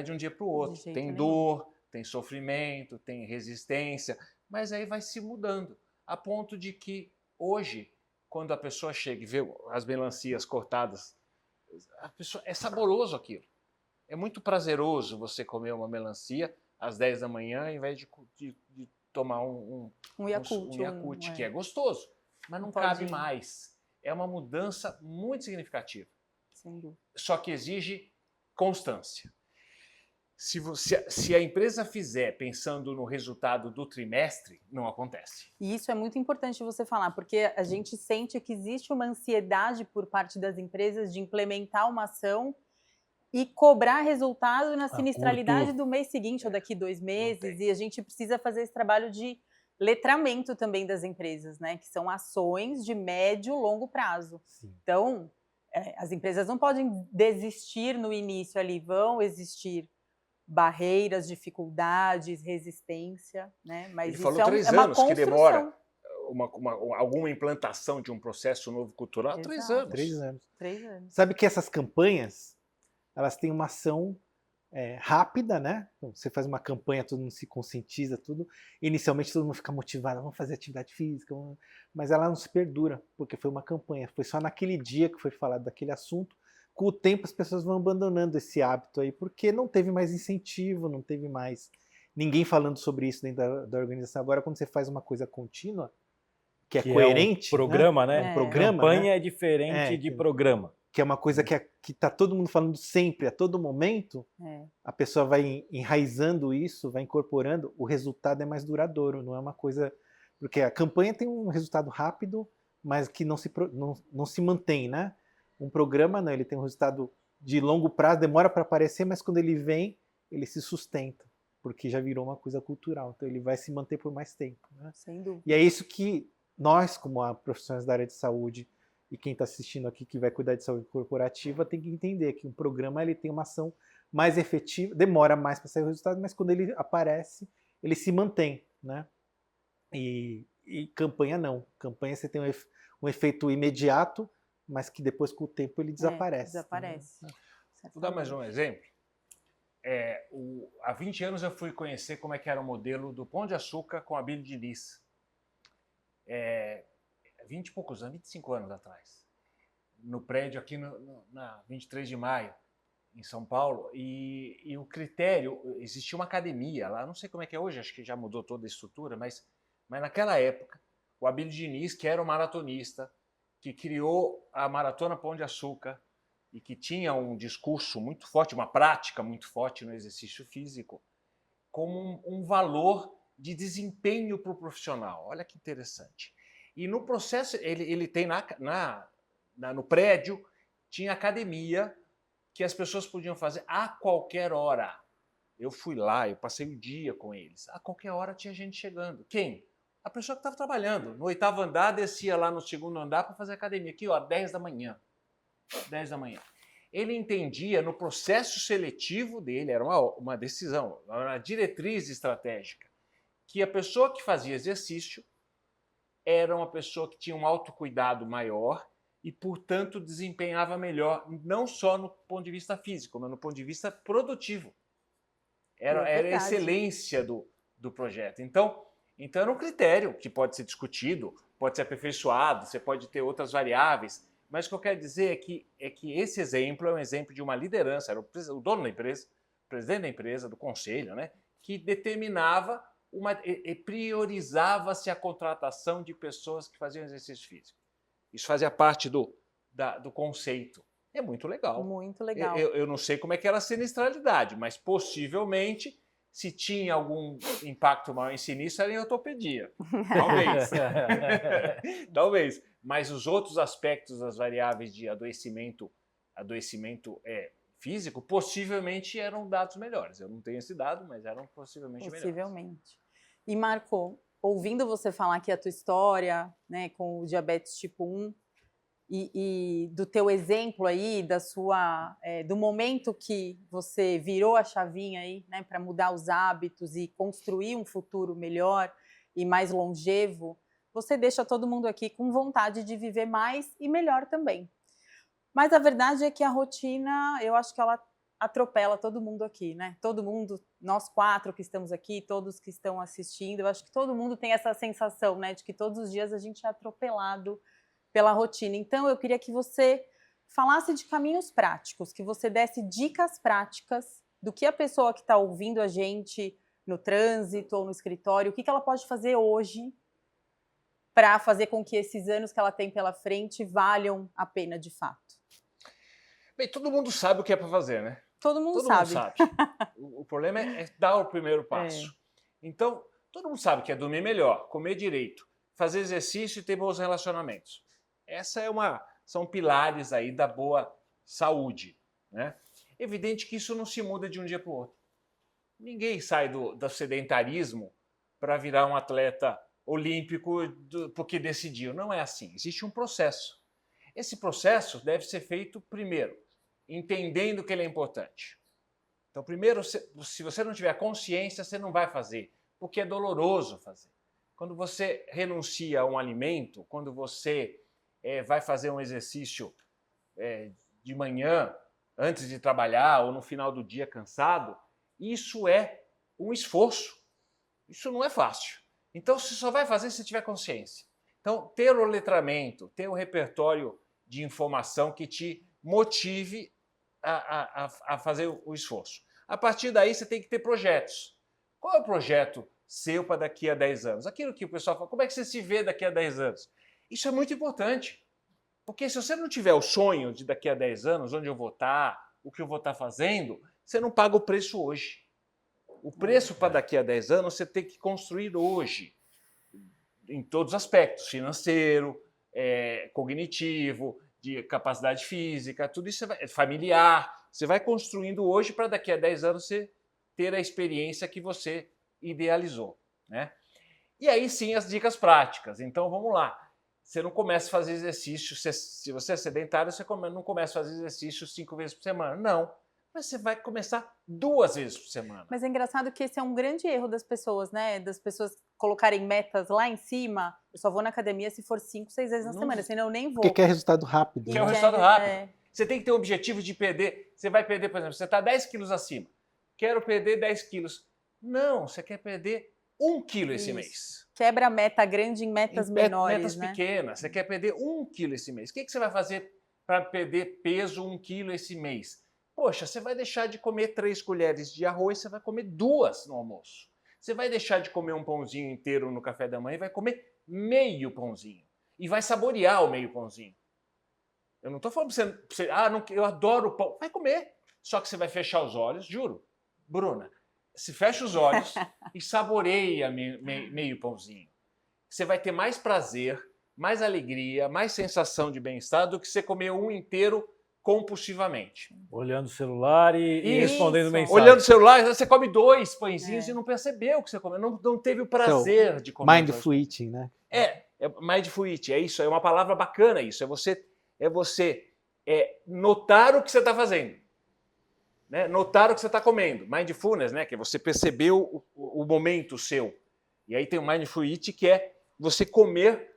de um dia para o outro. Tem dor, tem sofrimento, tem resistência, mas aí vai se mudando, a ponto de que hoje, quando a pessoa chega e vê as melancias cortadas, é saboroso aquilo. É muito prazeroso você comer uma melancia às 10 da manhã, ao invés de tomar um Yakult, que é gostoso, mas não cabe mais. É uma mudança muito significativa. Sem dúvida. Só que exige constância. Se a empresa fizer pensando no resultado do trimestre, não acontece. E isso é muito importante você falar, porque a gente sente que existe uma ansiedade por parte das empresas de implementar uma ação e cobrar resultado na sinistralidade do mês seguinte ou daqui 2 meses, e a gente precisa fazer esse trabalho de letramento também das empresas, né? Que são ações de médio e longo prazo. Sim. Então, as empresas não podem desistir no início ali, vão existir barreiras, dificuldades, resistência, né? Mas Ele isso falou é 3 uma anos que construção. demora alguma implantação de um processo novo cultural. Exato. 3 anos. 3 anos. 3 anos. Sabe que essas campanhas, elas têm uma ação rápida, né? Então, você faz uma campanha, todo mundo se conscientiza, tudo. Inicialmente todo mundo fica motivado, vamos fazer atividade física, mas ela não se perdura, porque foi uma campanha. Foi só naquele dia que foi falado daquele assunto. Com o tempo as pessoas vão abandonando esse hábito aí, porque não teve mais incentivo, não teve mais ninguém falando sobre isso dentro da organização. Agora, quando você faz uma coisa contínua, que é coerente... É um programa, né? né? Um programa, Campanha né? é diferente de programa. Que é uma coisa que tá todo mundo falando sempre, a todo momento, a pessoa vai enraizando isso, vai incorporando, o resultado é mais duradouro, não é uma coisa... Porque a campanha tem um resultado rápido, mas que não se mantém, né? Um programa, não, ele tem um resultado de longo prazo, demora para aparecer, mas quando ele vem, ele se sustenta, porque já virou uma coisa cultural, então ele vai se manter por mais tempo, né? Sem dúvida. E é isso que nós, como profissionais da área de saúde, e quem está assistindo aqui que vai cuidar de saúde corporativa, tem que entender que um programa ele tem uma ação mais efetiva, demora mais para sair o resultado, mas quando ele aparece, ele se mantém, né? E campanha não. Campanha você tem um efeito imediato, mas que depois, com o tempo, ele desaparece. Desaparece. Né? Vou dar mais um exemplo. Há 20 anos eu fui conhecer como é que era o modelo do Pão de Açúcar com a Abílio Diniz. 20 e poucos anos, 25 anos atrás. No prédio aqui na 23 de maio, em São Paulo. E o critério, existia uma academia lá, não sei como é que é hoje, acho que já mudou toda a estrutura, mas naquela época, o Abílio Diniz, que era um maratonista, que criou a Maratona Pão de Açúcar e que tinha um discurso muito forte, uma prática muito forte no exercício físico, como um valor de desempenho para o profissional. Olha que interessante. E no processo, ele tem no prédio, tinha academia que as pessoas podiam fazer a qualquer hora. Eu fui lá, eu passei o dia com eles. A qualquer hora tinha gente chegando. Quem? A pessoa que estava trabalhando. No 8º andar, descia lá no 2º andar para fazer academia. Aqui, ó, 10 da manhã. 10 da manhã. Ele entendia no processo seletivo dele, era uma decisão, uma diretriz estratégica, que a pessoa que fazia exercício era uma pessoa que tinha um autocuidado maior e, portanto, desempenhava melhor, não só no ponto de vista físico, mas no ponto de vista produtivo. Era a excelência do projeto. Então, era um critério que pode ser discutido, pode ser aperfeiçoado, você pode ter outras variáveis, mas o que eu quero dizer é que esse exemplo é um exemplo de uma liderança, era o dono da empresa, o presidente da empresa, do conselho, né, que determinava, priorizava-se a contratação de pessoas que faziam exercício físico. Isso fazia parte do conceito. É muito legal. Muito legal. Eu não sei como é que era a sinistralidade, mas possivelmente, se tinha algum impacto maior em sinistro, era em ortopedia. Talvez. Talvez. Mas os outros aspectos das variáveis de adoecimento físico, possivelmente eram dados melhores. Eu não tenho esse dado, mas eram possivelmente melhores. E, Marco, ouvindo você falar aqui a tua história, né, com o diabetes tipo 1, e do teu exemplo aí, do momento que você virou a chavinha aí, né, para mudar os hábitos e construir um futuro melhor e mais longevo, você deixa todo mundo aqui com vontade de viver mais e melhor também. Mas a verdade é que a rotina, eu acho que ela atropela todo mundo aqui, né? Todo mundo, nós 4 que estamos aqui, todos que estão assistindo, eu acho que todo mundo tem essa sensação, né, de que todos os dias a gente é atropelado pela rotina. Então, eu queria que você falasse de caminhos práticos, que você desse dicas práticas do que a pessoa que está ouvindo a gente no trânsito ou no escritório, o que ela pode fazer hoje para fazer com que esses anos que ela tem pela frente valham a pena de fato. Bem, todo mundo sabe o que é para fazer, né? Todo mundo Todo sabe. mundo sabe. O problema é dar o primeiro passo. Então, todo mundo sabe que é dormir melhor, comer direito, fazer exercício e ter bons relacionamentos. São pilares aí da boa saúde, né? Evidente que isso não se muda de um dia para o outro. Ninguém sai do sedentarismo para virar um atleta olímpico porque decidiu. Não é assim. Existe um processo. Esse processo deve ser feito primeiro, entendendo que ele é importante. Então, primeiro, se você não tiver consciência, você não vai fazer, porque é doloroso fazer. Quando você renuncia a um alimento, quando você vai fazer um exercício de manhã, antes de trabalhar, ou no final do dia cansado, isso é um esforço. Isso não é fácil. Então, você só vai fazer se tiver consciência. Então, ter o letramento, ter o repertório de informação que te motive a fazer o esforço. A partir daí, você tem que ter projetos. Qual é o projeto seu para daqui a 10 anos? Aquilo que o pessoal fala, como é que você se vê daqui a 10 anos? Isso é muito importante. Porque se você não tiver o sonho de daqui a 10 anos, onde eu vou estar, o que eu vou estar fazendo, você não paga o preço hoje. O preço para daqui a 10 anos você tem que construir hoje, em todos os aspectos, financeiro, cognitivo, de capacidade física, tudo isso familiar. Você vai construindo hoje para daqui a 10 anos você ter a experiência que você idealizou, né? E aí sim as dicas práticas. Então vamos lá. Você não começa a fazer exercício, se você é sedentário, você não começa a fazer exercício 5 vezes por semana. Não. Mas você vai começar 2 vezes por semana. Mas é engraçado que esse é um grande erro das pessoas, né? Das pessoas colocarem metas lá em cima. Eu só vou na academia se for 5, 6 vezes na semana, senão eu nem vou. Porque quer resultado rápido. Quer um resultado rápido. Você tem que ter o objetivo de perder. Você vai perder, por exemplo, você está 10 quilos acima. Quero perder 10 quilos. Não, você quer perder 1 quilo esse mês. Quebra a meta grande em metas menores, metas pequenas. Você quer perder 1 quilo esse mês. O que você vai fazer para perder peso 1 quilo esse mês? Poxa, você vai deixar de comer 3 colheres de arroz, você vai comer 2 no almoço. Você vai deixar de comer um pãozinho inteiro no café da manhã e vai comer meio pãozinho. E vai saborear o meio pãozinho. Eu não estou falando para você, eu adoro pão. Vai comer. Só que você vai fechar os olhos, juro. Bruna, se fecha os olhos e saboreia meio pãozinho. Você vai ter mais prazer, mais alegria, mais sensação de bem-estar do que você comer um inteiro compulsivamente. Olhando o celular e respondendo mensagem. Olhando o celular, você come 2 pãezinhos e não percebeu que você comeu, não teve o prazer de comer. Mindful eating, né? Mindful eating, é isso, é uma palavra bacana isso, é você notar o que você está fazendo. Né? Notar o que você está comendo. Mindfulness, né? Que é você percebeu o momento seu. E aí tem o Mindful Eating, que é você comer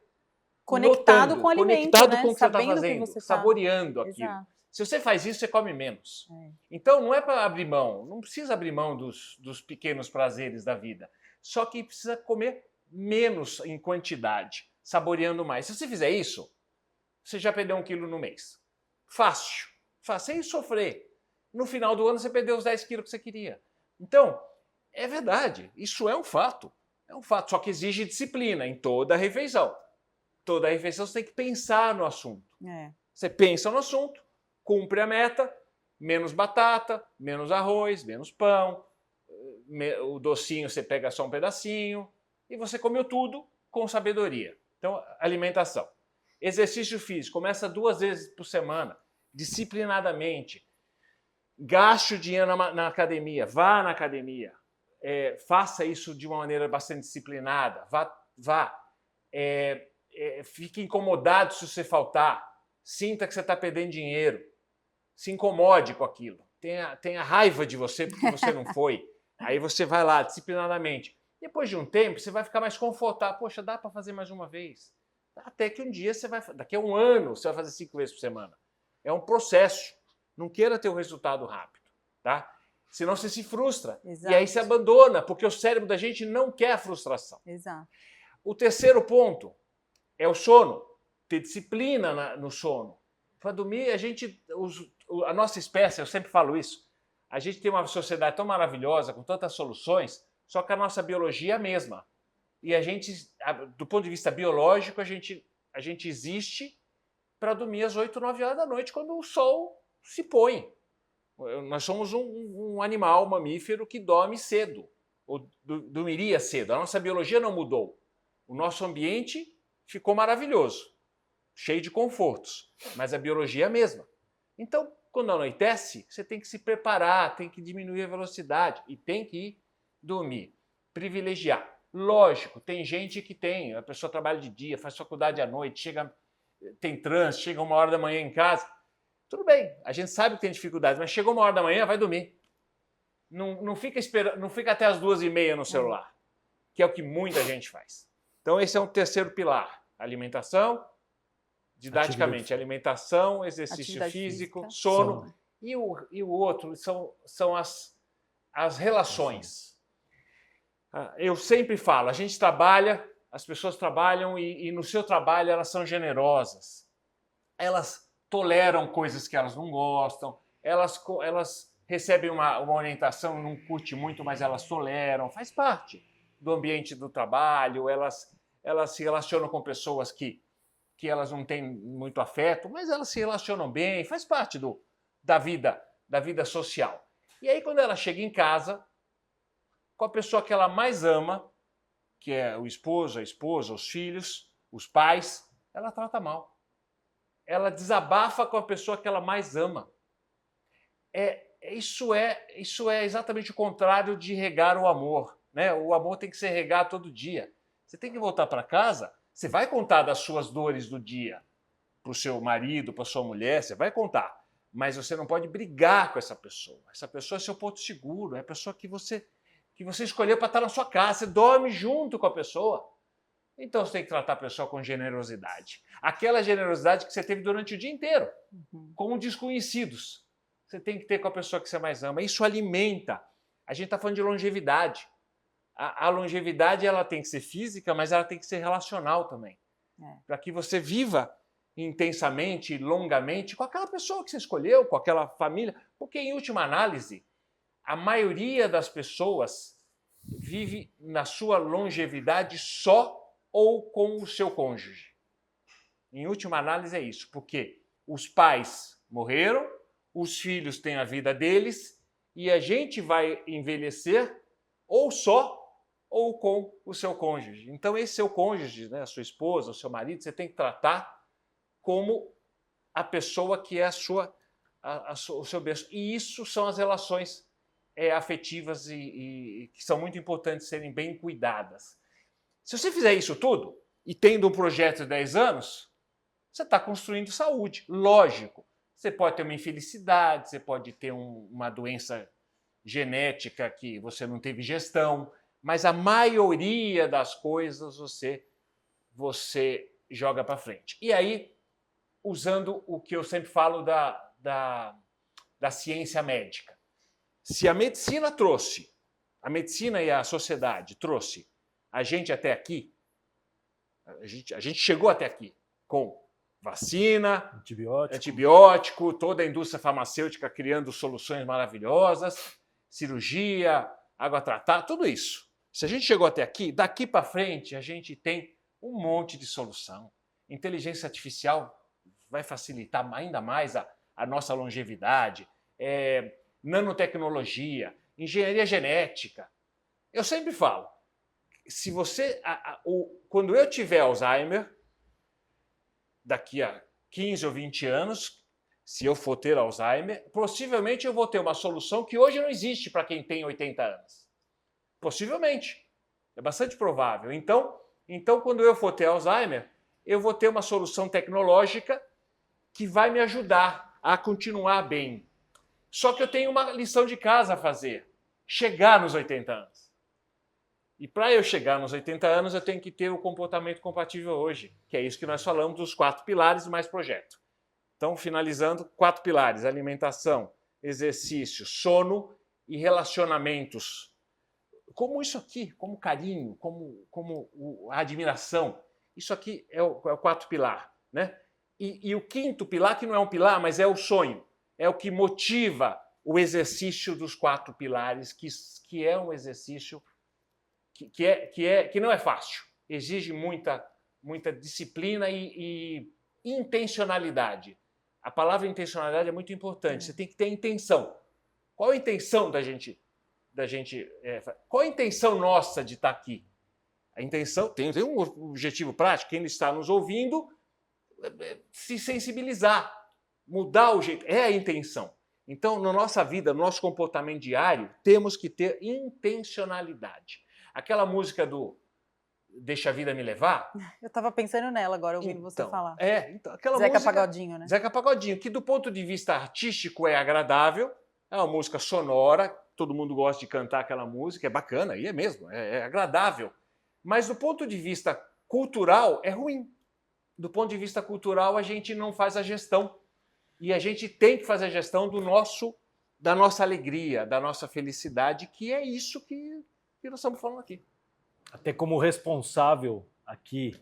conectado notando, com o alimento, conectado né? com o que você está fazendo, saboreando aquilo. Exato. Se você faz isso, você come menos. Então não é para abrir mão, não precisa abrir mão dos pequenos prazeres da vida. Só que precisa comer menos em quantidade, saboreando mais. Se você fizer isso, você já perdeu 1 quilo no mês. Fácil. Sem sofrer. No final do ano você perdeu os 10 quilos que você queria. Então, é verdade, isso é um fato. É um fato, só que exige disciplina em toda a refeição. Toda a refeição você tem que pensar no assunto. Você pensa no assunto, cumpre a meta, menos batata, menos arroz, menos pão, o docinho você pega só um pedacinho e você comeu tudo com sabedoria. Então, alimentação. Exercício físico, começa 2 vezes por semana, disciplinadamente. Gaste o dinheiro na academia, vá na academia, faça isso de uma maneira bastante disciplinada, fique incomodado se você faltar, sinta que você está perdendo dinheiro, se incomode com aquilo, tenha raiva de você porque você não foi, aí você vai lá disciplinadamente. Depois de um tempo você vai ficar mais confortável, poxa, dá para fazer mais uma vez, até que um dia daqui a 1 ano você vai fazer 5 vezes por semana. É um processo. Não queira ter o resultado rápido, tá? Senão você se frustra. Exato. E aí você abandona, porque o cérebro da gente não quer a frustração. Exato. O terceiro ponto é o sono. Ter disciplina no sono. Para dormir, a nossa espécie, eu sempre falo isso, a gente tem uma sociedade tão maravilhosa, com tantas soluções, só que a nossa biologia é a mesma. E a gente, do ponto de vista biológico, a gente existe para dormir às 8, 9 horas da noite, quando o sol se põe. Nós somos um animal mamífero que dorme cedo, ou dormiria cedo. A nossa biologia não mudou. O nosso ambiente ficou maravilhoso, cheio de confortos, mas a biologia é a mesma. Então, quando anoitece, você tem que se preparar, tem que diminuir a velocidade e tem que ir dormir, privilegiar. Lógico, tem gente que a pessoa trabalha de dia, faz faculdade à noite, tem trânsito, chega 1h da manhã em casa. Tudo bem, a gente sabe que tem dificuldades, mas chegou 1h da manhã, vai dormir. Não fica até as 2h30 no celular, que é o que muita gente faz. Então esse é um terceiro pilar, alimentação, didaticamente, alimentação, exercício Atividade físico, física. sono. E o outro são as relações. Eu sempre falo, a gente trabalha, as pessoas trabalham e no seu trabalho elas são generosas. Elas toleram coisas que elas não gostam, elas recebem uma orientação, não curte muito, mas elas toleram, faz parte do ambiente do trabalho, elas se relacionam com pessoas que elas não têm muito afeto, mas elas se relacionam bem, faz parte da vida social. E aí quando ela chega em casa, com a pessoa que ela mais ama, que é o esposo, a esposa, os filhos, os pais, ela trata mal. Ela desabafa com a pessoa que ela mais ama. Isso é exatamente o contrário de regar o amor, né? O amor tem que ser regado todo dia. Você tem que voltar para casa, você vai contar das suas dores do dia para o seu marido, para a sua mulher, você vai contar. Mas você não pode brigar com essa pessoa. Essa pessoa é seu porto seguro, é a pessoa que você escolheu para estar na sua casa, você dorme junto com a pessoa. Então você tem que tratar a pessoa com generosidade. Aquela generosidade que você teve durante o dia inteiro, com desconhecidos. Você tem que ter com a pessoa que você mais ama. Isso alimenta. A gente está falando de longevidade. A longevidade ela tem que ser física, mas ela tem que ser relacional também. Para que você viva intensamente, longamente, com aquela pessoa que você escolheu, com aquela família. Porque, em última análise, a maioria das pessoas vive na sua longevidade só ou com o seu cônjuge. Em última análise é isso, porque os pais morreram, os filhos têm a vida deles e a gente vai envelhecer ou só ou com o seu cônjuge. Então esse seu cônjuge, né, a sua esposa, o seu marido, você tem que tratar como a pessoa que é o seu berço. E isso são as relações afetivas e que são muito importantes serem bem cuidadas. Se você fizer isso tudo, e tendo um projeto de 10 anos, você está construindo saúde. Lógico, você pode ter uma infelicidade, você pode ter uma doença genética que você não teve gestão, mas a maioria das coisas você joga para frente. E aí, usando o que eu sempre falo da ciência médica. Se a medicina e a sociedade trouxe a gente até aqui, a gente chegou até aqui com vacina, antibiótico, toda a indústria farmacêutica criando soluções maravilhosas, cirurgia, água tratada, tudo isso. Se a gente chegou até aqui, daqui para frente a gente tem um monte de solução. Inteligência artificial vai facilitar ainda mais a nossa longevidade, nanotecnologia, engenharia genética. Eu sempre falo, se você, quando eu tiver Alzheimer, daqui a 15 ou 20 anos, se eu for ter Alzheimer, possivelmente eu vou ter uma solução que hoje não existe para quem tem 80 anos. Possivelmente. É bastante provável. Então, quando eu for ter Alzheimer, eu vou ter uma solução tecnológica que vai me ajudar a continuar bem. Só que eu tenho uma lição de casa a fazer. Chegar nos 80 anos. E para eu chegar nos 80 anos, eu tenho que ter o comportamento compatível hoje, que é isso que nós falamos dos 4 pilares mais projeto. Então, finalizando, 4 pilares: alimentação, exercício, sono e relacionamentos. Como isso aqui, como carinho, como a admiração. Isso aqui é o 4º pilar, né? E o 5º pilar, que não é um pilar, mas é o sonho. É o que motiva o exercício dos 4 pilares, que é um exercício que não é fácil. Exige muita disciplina e intencionalidade. A palavra intencionalidade é muito importante. Você tem que ter intenção. Qual a intenção qual a intenção nossa de estar aqui? A intenção tem um objetivo prático. Quem está nos ouvindo, se sensibilizar, mudar o jeito. É a intenção. Então, na nossa vida, no nosso comportamento diário, temos que ter intencionalidade. Aquela música do Deixa a Vida Me Levar. Eu estava pensando nela agora, ouvindo você falar. Então, aquela Zeca música, Pagodinho, né? Zeca Pagodinho, que do ponto de vista artístico é agradável, é uma música sonora, todo mundo gosta de cantar aquela música, é bacana, e é mesmo, é agradável. Mas do ponto de vista cultural, é ruim. Do ponto de vista cultural, a gente não faz a gestão. E a gente tem que fazer a gestão da nossa alegria, da nossa felicidade, que é isso que nós estamos falando aqui. Até como responsável aqui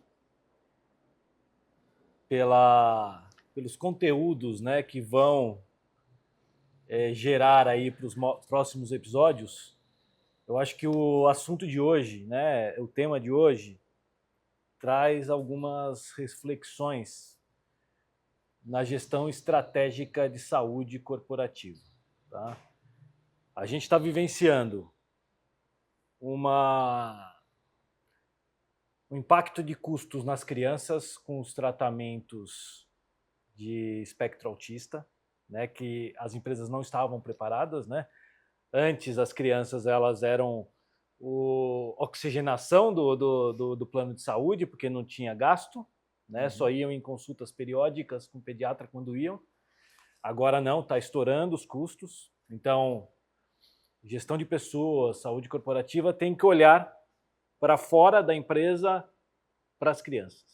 pelos conteúdos, né, que vão gerar aí para os próximos episódios, eu acho que o assunto de hoje, né, o tema de hoje, traz algumas reflexões na gestão estratégica de saúde corporativa. Tá? A gente está vivenciando um impacto de custos nas crianças com os tratamentos de espectro autista, né, que as empresas não estavam preparadas, né? Antes as crianças elas eram oxigenação do plano de saúde, porque não tinha gasto, né? Só iam em consultas periódicas com o pediatra quando iam. Agora não, está estourando os custos. Então, gestão de pessoas, saúde corporativa tem que olhar para fora da empresa para as crianças.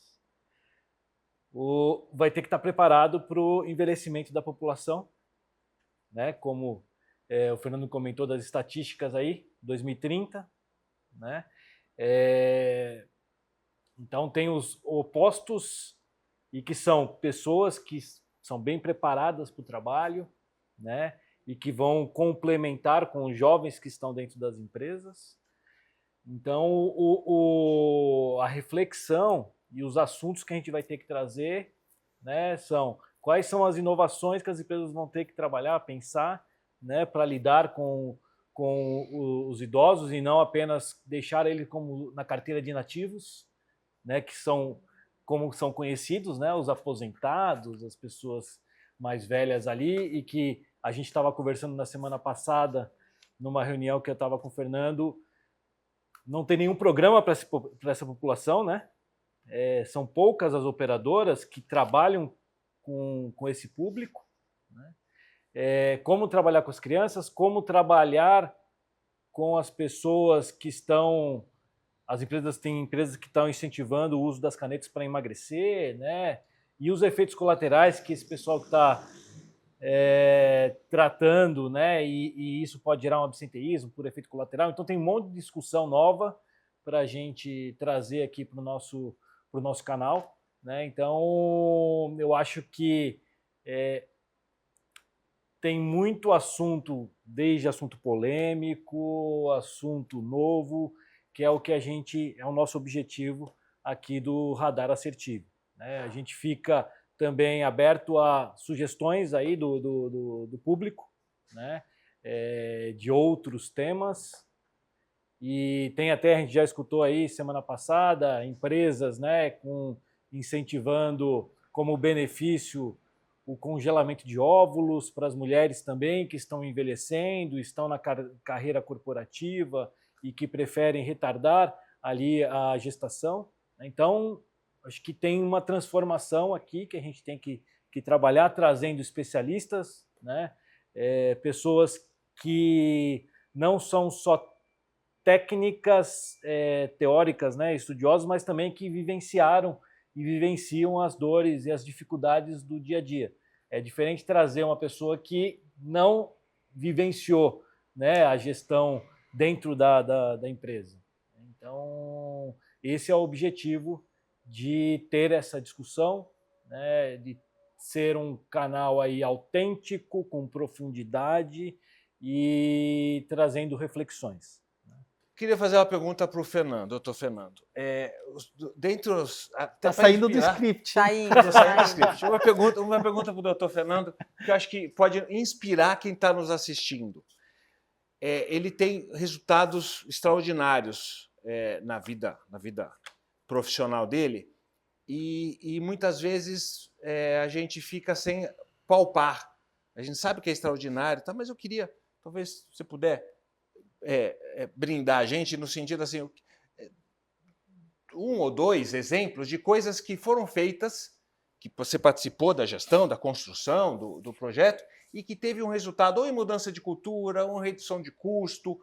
Vai ter que estar preparado para o envelhecimento da população, né? Como o Fernando comentou das estatísticas aí, 2030, né? Então tem os opostos e que são pessoas que são bem preparadas para o trabalho, né? E que vão complementar com os jovens que estão dentro das empresas. Então a reflexão e os assuntos que a gente vai ter que trazer, né, são quais são as inovações que as empresas vão ter que trabalhar, pensar, né, para lidar com os idosos e não apenas deixar ele como na carteira de inativos, né, que são como são conhecidos, né, os aposentados, as pessoas mais velhas ali, e que a gente estava conversando na semana passada numa reunião que eu estava com o Fernando, não tem nenhum programa para essa população, né? São poucas as operadoras que trabalham com esse público, né? Como trabalhar com as crianças, como trabalhar com as pessoas que estão... As empresas têm empresas que estão incentivando o uso das canetas para emagrecer, né? E os efeitos colaterais que esse pessoal que está tratando, né? E isso pode gerar um absenteísmo por efeito colateral. Então tem um monte de discussão nova para a gente trazer aqui para o nosso canal, né? Então eu acho que tem muito assunto, desde assunto polêmico, assunto novo, que é o que é o nosso objetivo aqui do Radar Assertivo, né? A gente fica também aberto a sugestões aí do público, né? De outros temas. E tem até, a gente já escutou aí semana passada, empresas, né, incentivando como benefício o congelamento de óvulos para as mulheres também que estão envelhecendo, estão na carreira corporativa e que preferem retardar ali a gestação. Então, acho que tem uma transformação aqui que a gente tem que trabalhar, trazendo especialistas, né? Pessoas que não são só técnicas teóricas, né, estudiosos, mas também que vivenciaram e vivenciam as dores e as dificuldades do dia a dia. É diferente trazer uma pessoa que não vivenciou, né, a gestão dentro da empresa. Então, esse é o objetivo de ter essa discussão, né, de ser um canal aí autêntico, com profundidade e trazendo reflexões. Queria fazer uma pergunta para o Fernando, doutor Fernando. Tá saindo do script. Saindo, Tá saindo do saindo. script. Uma pergunta para o doutor Fernando, que eu acho que pode inspirar quem está nos assistindo. Ele tem resultados extraordinários na vida profissional dele e muitas vezes a gente fica sem palpar. A gente sabe que é extraordinário, tá? Mas eu queria, talvez você puder brindar a gente no sentido assim, um ou dois exemplos de coisas que foram feitas, que você participou da gestão, da construção do projeto e que teve um resultado ou em mudança de cultura, ou em redução de custo,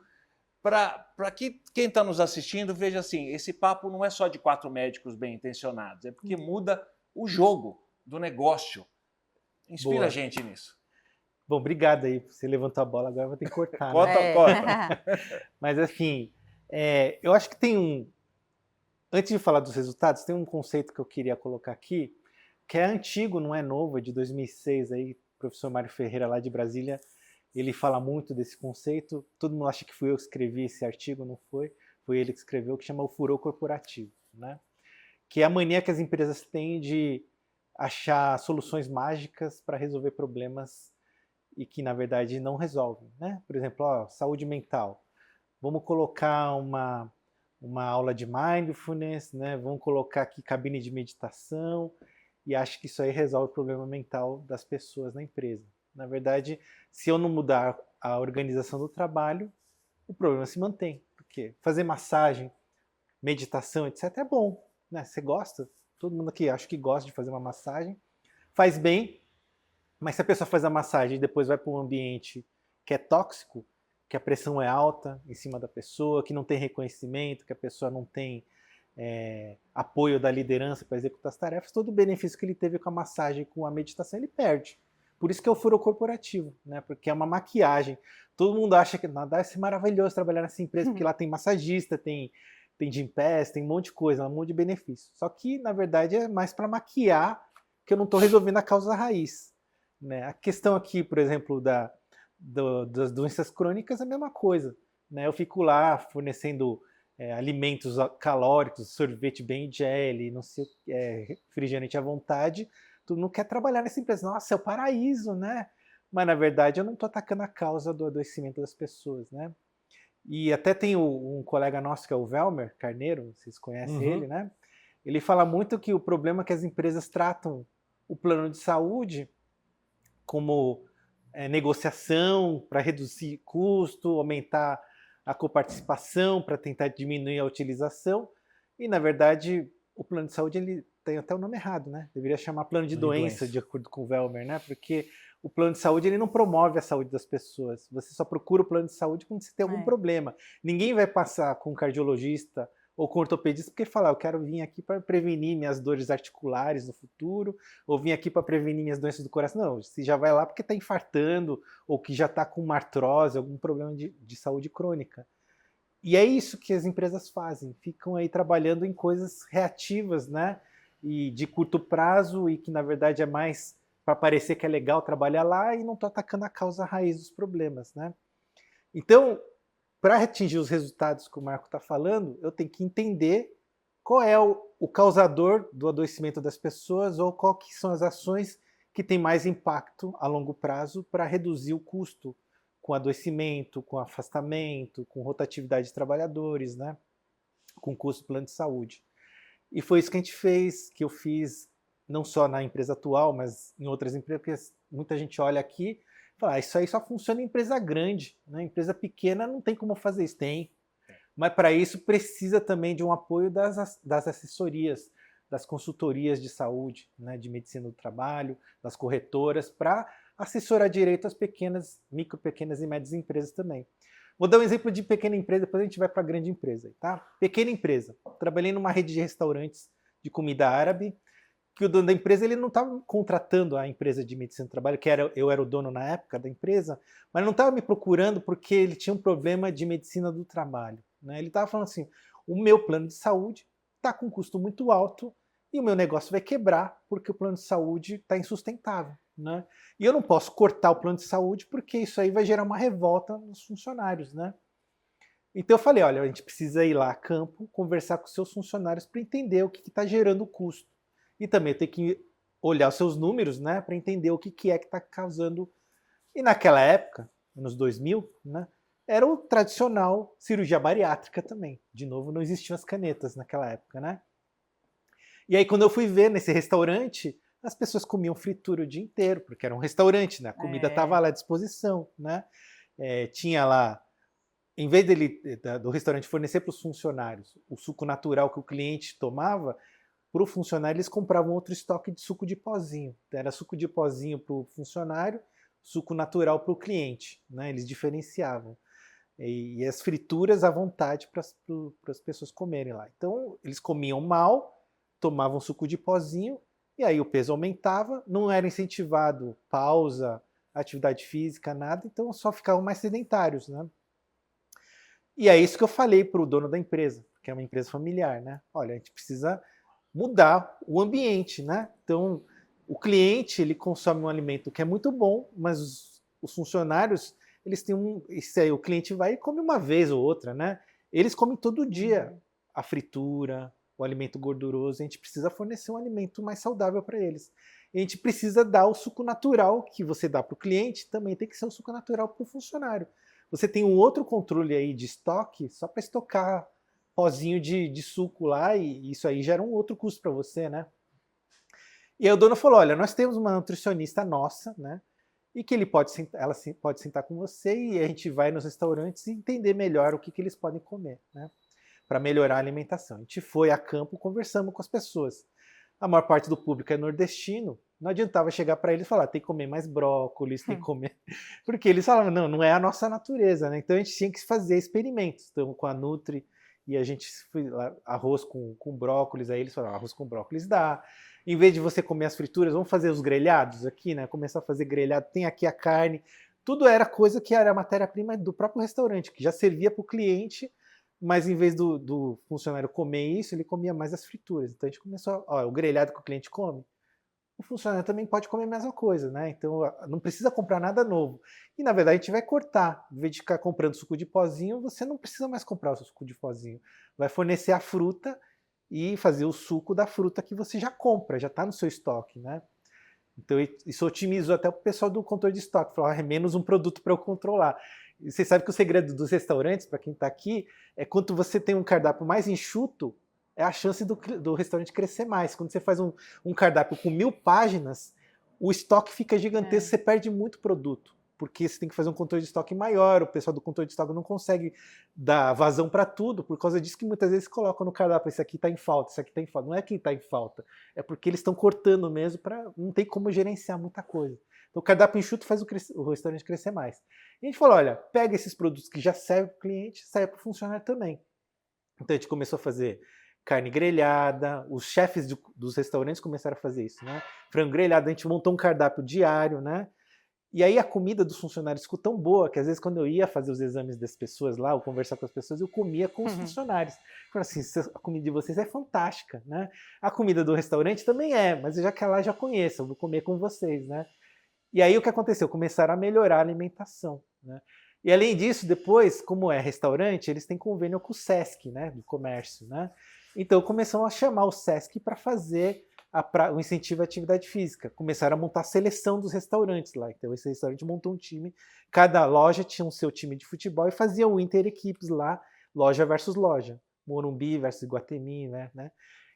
para que quem está nos assistindo veja assim, esse papo não é só de 4 médicos bem intencionados, é porque muda o jogo do negócio. Inspira Boa. a gente nisso. Bom, obrigado aí. Você levantou a bola, agora eu vou ter que cortar. Né? Corta. Mas, assim, eu acho que tem antes de falar dos resultados, tem um conceito que eu queria colocar aqui, que é antigo, não é novo, é de 2006, aí, o professor Mário Ferreira, lá de Brasília, ele fala muito desse conceito. Todo mundo acha que fui eu que escrevi esse artigo, não foi? Foi ele que escreveu, que chama o furor corporativo, né? Que é a mania que as empresas têm de achar soluções mágicas para resolver problemas e que, na verdade, não resolvem, né? Por exemplo, saúde mental. Vamos colocar uma aula de mindfulness, né? Vamos colocar aqui cabine de meditação e acho que isso aí resolve o problema mental das pessoas na empresa. Na verdade, se eu não mudar a organização do trabalho, o problema se mantém. Porque fazer massagem, meditação, etc. é bom, né? Você gosta? Todo mundo aqui acho que gosta de fazer uma massagem. Faz bem. Mas se a pessoa faz a massagem e depois vai para um ambiente que é tóxico, que a pressão é alta em cima da pessoa, que não tem reconhecimento, que a pessoa não tem apoio da liderança para executar as tarefas, todo o benefício que ele teve com a massagem, com a meditação, ele perde. Por isso que é o furor corporativo, né? Porque é uma maquiagem. Todo mundo acha que deve ser maravilhoso trabalhar nessa empresa, porque lá tem massagista, tem Gympass, tem um monte de coisa, um monte de benefício. Só que, na verdade, é mais para maquiar que eu não estou resolvendo a causa raiz. Né? A questão aqui, por exemplo, das doenças crônicas é a mesma coisa. Né? Eu fico lá fornecendo alimentos calóricos, sorvete bem gel, não sei, refrigerante à vontade. Tu não quer trabalhar nessa empresa. Nossa, é o paraíso, né? Mas, na verdade, eu não estou atacando a causa do adoecimento das pessoas. Né? E até tem um colega nosso, que é o Velmer Carneiro, vocês conhecem ele, né? Ele fala muito que o problema é que as empresas tratam o plano de saúde como negociação para reduzir custo, aumentar a coparticipação para tentar diminuir a utilização. E, na verdade, o plano de saúde ele tem até o nome errado, né? Deveria chamar plano de doença, de acordo com o Velmer, né? Porque o plano de saúde ele não promove a saúde das pessoas. Você só procura o plano de saúde quando você tem algum problema. Ninguém vai passar com um cardiologista ou com ortopedista porque falar, eu quero vir aqui para prevenir minhas dores articulares no futuro, ou vim aqui para prevenir minhas doenças do coração. Não, você já vai lá porque está infartando, ou que já está com uma artrose, algum problema de saúde crônica. E é isso que as empresas fazem, ficam aí trabalhando em coisas reativas, né? E de curto prazo, e que na verdade é mais para parecer que é legal trabalhar lá e não estou atacando a causa raiz dos problemas, né? Então, para atingir os resultados que o Marco está falando, eu tenho que entender qual é o causador do adoecimento das pessoas ou qual que são as ações que têm mais impacto a longo prazo para reduzir o custo com adoecimento, com afastamento, com rotatividade de trabalhadores, né? Com custo do plano de saúde. E foi isso que a gente fez, que eu fiz não só na empresa atual, mas em outras empresas, porque muita gente olha aqui e fala, isso aí só funciona em empresa grande, né? Empresa pequena não tem como fazer isso, tem. Mas para isso precisa também de um apoio das assessorias, das consultorias de saúde, né? De medicina do trabalho, das corretoras, para assessorar direito às pequenas, micro, pequenas e médias empresas também. Vou dar um exemplo de pequena empresa, depois a gente vai para a grande empresa. Tá? Pequena empresa. Trabalhei numa rede de restaurantes de comida árabe, que o dono da empresa ele não estava contratando a empresa de medicina do trabalho, que eu era o dono na época da empresa, mas não estava me procurando porque ele tinha um problema de medicina do trabalho. Né? Ele estava falando assim, o meu plano de saúde está com um custo muito alto e o meu negócio vai quebrar porque o plano de saúde está insustentável. Né? E eu não posso cortar o plano de saúde porque isso aí vai gerar uma revolta nos funcionários. Né? Então eu falei, olha, a gente precisa ir lá a campo, conversar com os seus funcionários para entender o que está gerando o custo. E também ter que olhar os seus números, né, para entender o que é que está causando. E naquela época, anos 2000, né, era o tradicional cirurgia bariátrica também. De novo, não existiam as canetas naquela época, né? E aí quando eu fui ver nesse restaurante, as pessoas comiam fritura o dia inteiro, porque era um restaurante, né? A comida estava lá à disposição, né? Tinha lá, em vez do restaurante fornecer para os funcionários o suco natural que o cliente tomava, para o funcionário eles compravam outro estoque de suco de pozinho. Então, era suco de pozinho para o funcionário, suco natural para o cliente, né? Eles diferenciavam. E as frituras à vontade para as pessoas comerem lá. Então, eles comiam mal, tomavam suco de pozinho, e aí o peso aumentava, não era incentivado pausa, atividade física, nada, então só ficavam mais sedentários, né? E é isso que eu falei para o dono da empresa, que é uma empresa familiar, né? Olha, a gente precisa mudar o ambiente, né? Então, o cliente, ele consome um alimento que é muito bom, mas os funcionários, eles têm isso aí, o cliente vai e come uma vez ou outra, né? Eles comem todo dia a fritura, o alimento gorduroso, a gente precisa fornecer um alimento mais saudável para eles. E a gente precisa dar o suco natural que você dá para o cliente, também tem que ser um suco natural para o funcionário. Você tem um outro controle aí de estoque, só para estocar pozinho de suco lá, e isso aí gera um outro custo para você, né? E aí o dono falou, olha, nós temos uma nutricionista nossa, né? E que ela pode sentar com você e a gente vai nos restaurantes e entender melhor o que eles podem comer, né? Para melhorar a alimentação. A gente foi a campo, conversamos com as pessoas. A maior parte do público é nordestino, não adiantava chegar para eles e falar, tem que comer mais brócolis, tem que comer... Porque eles falavam, não é a nossa natureza, né? Então a gente tinha que fazer experimentos. Então com a Nutri, e a gente foi lá, arroz com brócolis, aí eles falaram, arroz com brócolis dá. Em vez de você comer as frituras, vamos fazer os grelhados aqui, né? Começar a fazer grelhado, tem aqui a carne. Tudo era coisa que era matéria-prima do próprio restaurante, que já servia para o cliente, mas em vez do funcionário comer isso, ele comia mais as frituras. Então a gente começou, o grelhado que o cliente come, o funcionário também pode comer a mesma coisa, né? Então não precisa comprar nada novo. E na verdade a gente vai cortar. Em vez de ficar comprando suco de pozinho, você não precisa mais comprar o seu suco de pozinho. Vai fornecer a fruta e fazer o suco da fruta que você já compra, já está no seu estoque, né? Então isso otimizou até o pessoal do controle de estoque. Falou, é menos um produto para eu controlar. E você sabe que o segredo dos restaurantes, para quem está aqui, é quando você tem um cardápio mais enxuto, é a chance do restaurante crescer mais. Quando você faz um cardápio com 1000 páginas, o estoque fica gigantesco, você perde muito produto, porque você tem que fazer um controle de estoque maior, o pessoal do controle de estoque não consegue dar vazão para tudo, por causa disso que muitas vezes colocam no cardápio, esse aqui está em falta, esse aqui está em falta. Não é que está em falta, é porque eles estão cortando mesmo, não tem como gerenciar muita coisa. Então o cardápio enxuto faz o restaurante crescer mais. E a gente falou, olha, pega esses produtos que já servem para o cliente, serve para o funcionário também. Então a gente começou a fazer carne grelhada, os chefes dos restaurantes começaram a fazer isso, né? Frango grelhado, a gente montou um cardápio diário, né? E aí a comida dos funcionários ficou tão boa que às vezes quando eu ia fazer os exames das pessoas lá, ou conversar com as pessoas, eu comia com os funcionários. Eu falei assim, a comida de vocês é fantástica, né? A comida do restaurante também é, mas já que lá eu já conheço, eu vou comer com vocês, né? E aí o que aconteceu? Começaram a melhorar a alimentação, né? E além disso, depois, como é restaurante, eles têm convênio com o Sesc, né? Do comércio, né? Então começaram a chamar o Sesc para fazer o incentivo à atividade física. Começaram a montar a seleção dos restaurantes lá. Então esse restaurante montou um time, cada loja tinha o seu time de futebol e fazia o inter-equipes lá, loja versus loja. Morumbi versus Iguatemi, né?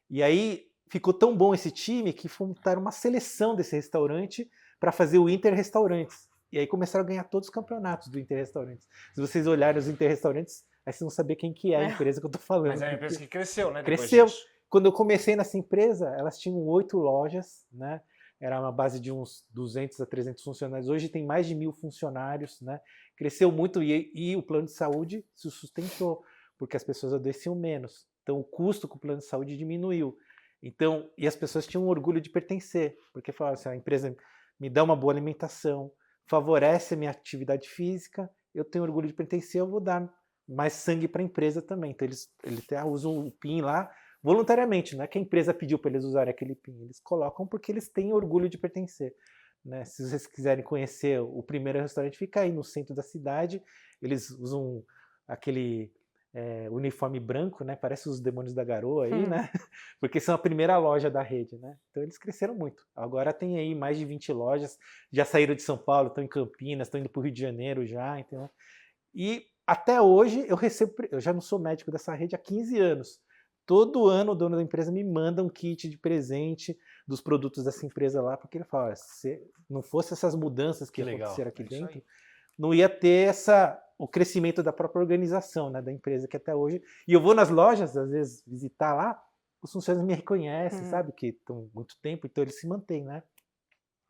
E aí ficou tão bom esse time que montaram uma seleção desse restaurante para fazer o Inter-Restaurantes. E aí começaram a ganhar todos os campeonatos do Inter-Restaurantes. Se vocês olharem os Inter-Restaurantes, aí vocês vão saber quem que é a empresa que eu estou falando. Mas é uma empresa que cresceu, né? Cresceu. Quando eu comecei nessa empresa, elas tinham 8 lojas, né? Era uma base de uns 200 a 300 funcionários. Hoje tem mais de 1000 funcionários, né? Cresceu muito e o plano de saúde se sustentou, porque as pessoas adoeciam menos. Então o custo com o plano de saúde diminuiu. Então, e as pessoas tinham orgulho de pertencer, porque falavam assim, a empresa me dá uma boa alimentação, favorece a minha atividade física, eu tenho orgulho de pertencer, eu vou dar mais sangue para a empresa também. Então eles até usam o PIN lá voluntariamente, não é que a empresa pediu para eles usarem aquele PIN, eles colocam porque eles têm orgulho de pertencer. Né? Se vocês quiserem conhecer o primeiro restaurante, fica aí no centro da cidade, eles usam aquele uniforme branco, né? Parece os Demônios da Garoa aí, Hum. né? Porque são a primeira loja da rede, né? Então eles cresceram muito. Agora tem aí mais de 20 lojas, já saíram de São Paulo, estão em Campinas, estão indo para o Rio de Janeiro já, entendeu? E até hoje eu já não sou médico dessa rede há 15 anos. Todo ano o dono da empresa me manda um kit de presente dos produtos dessa empresa lá, porque ele fala, se não fosse essas mudanças que legal, aconteceram aqui é isso dentro, aí. não ia ter o crescimento da própria organização, né, da empresa que até hoje. E eu vou nas lojas, às vezes, visitar lá, os funcionários me reconhecem, sabe, que estão há muito tempo, então eles se mantêm, né?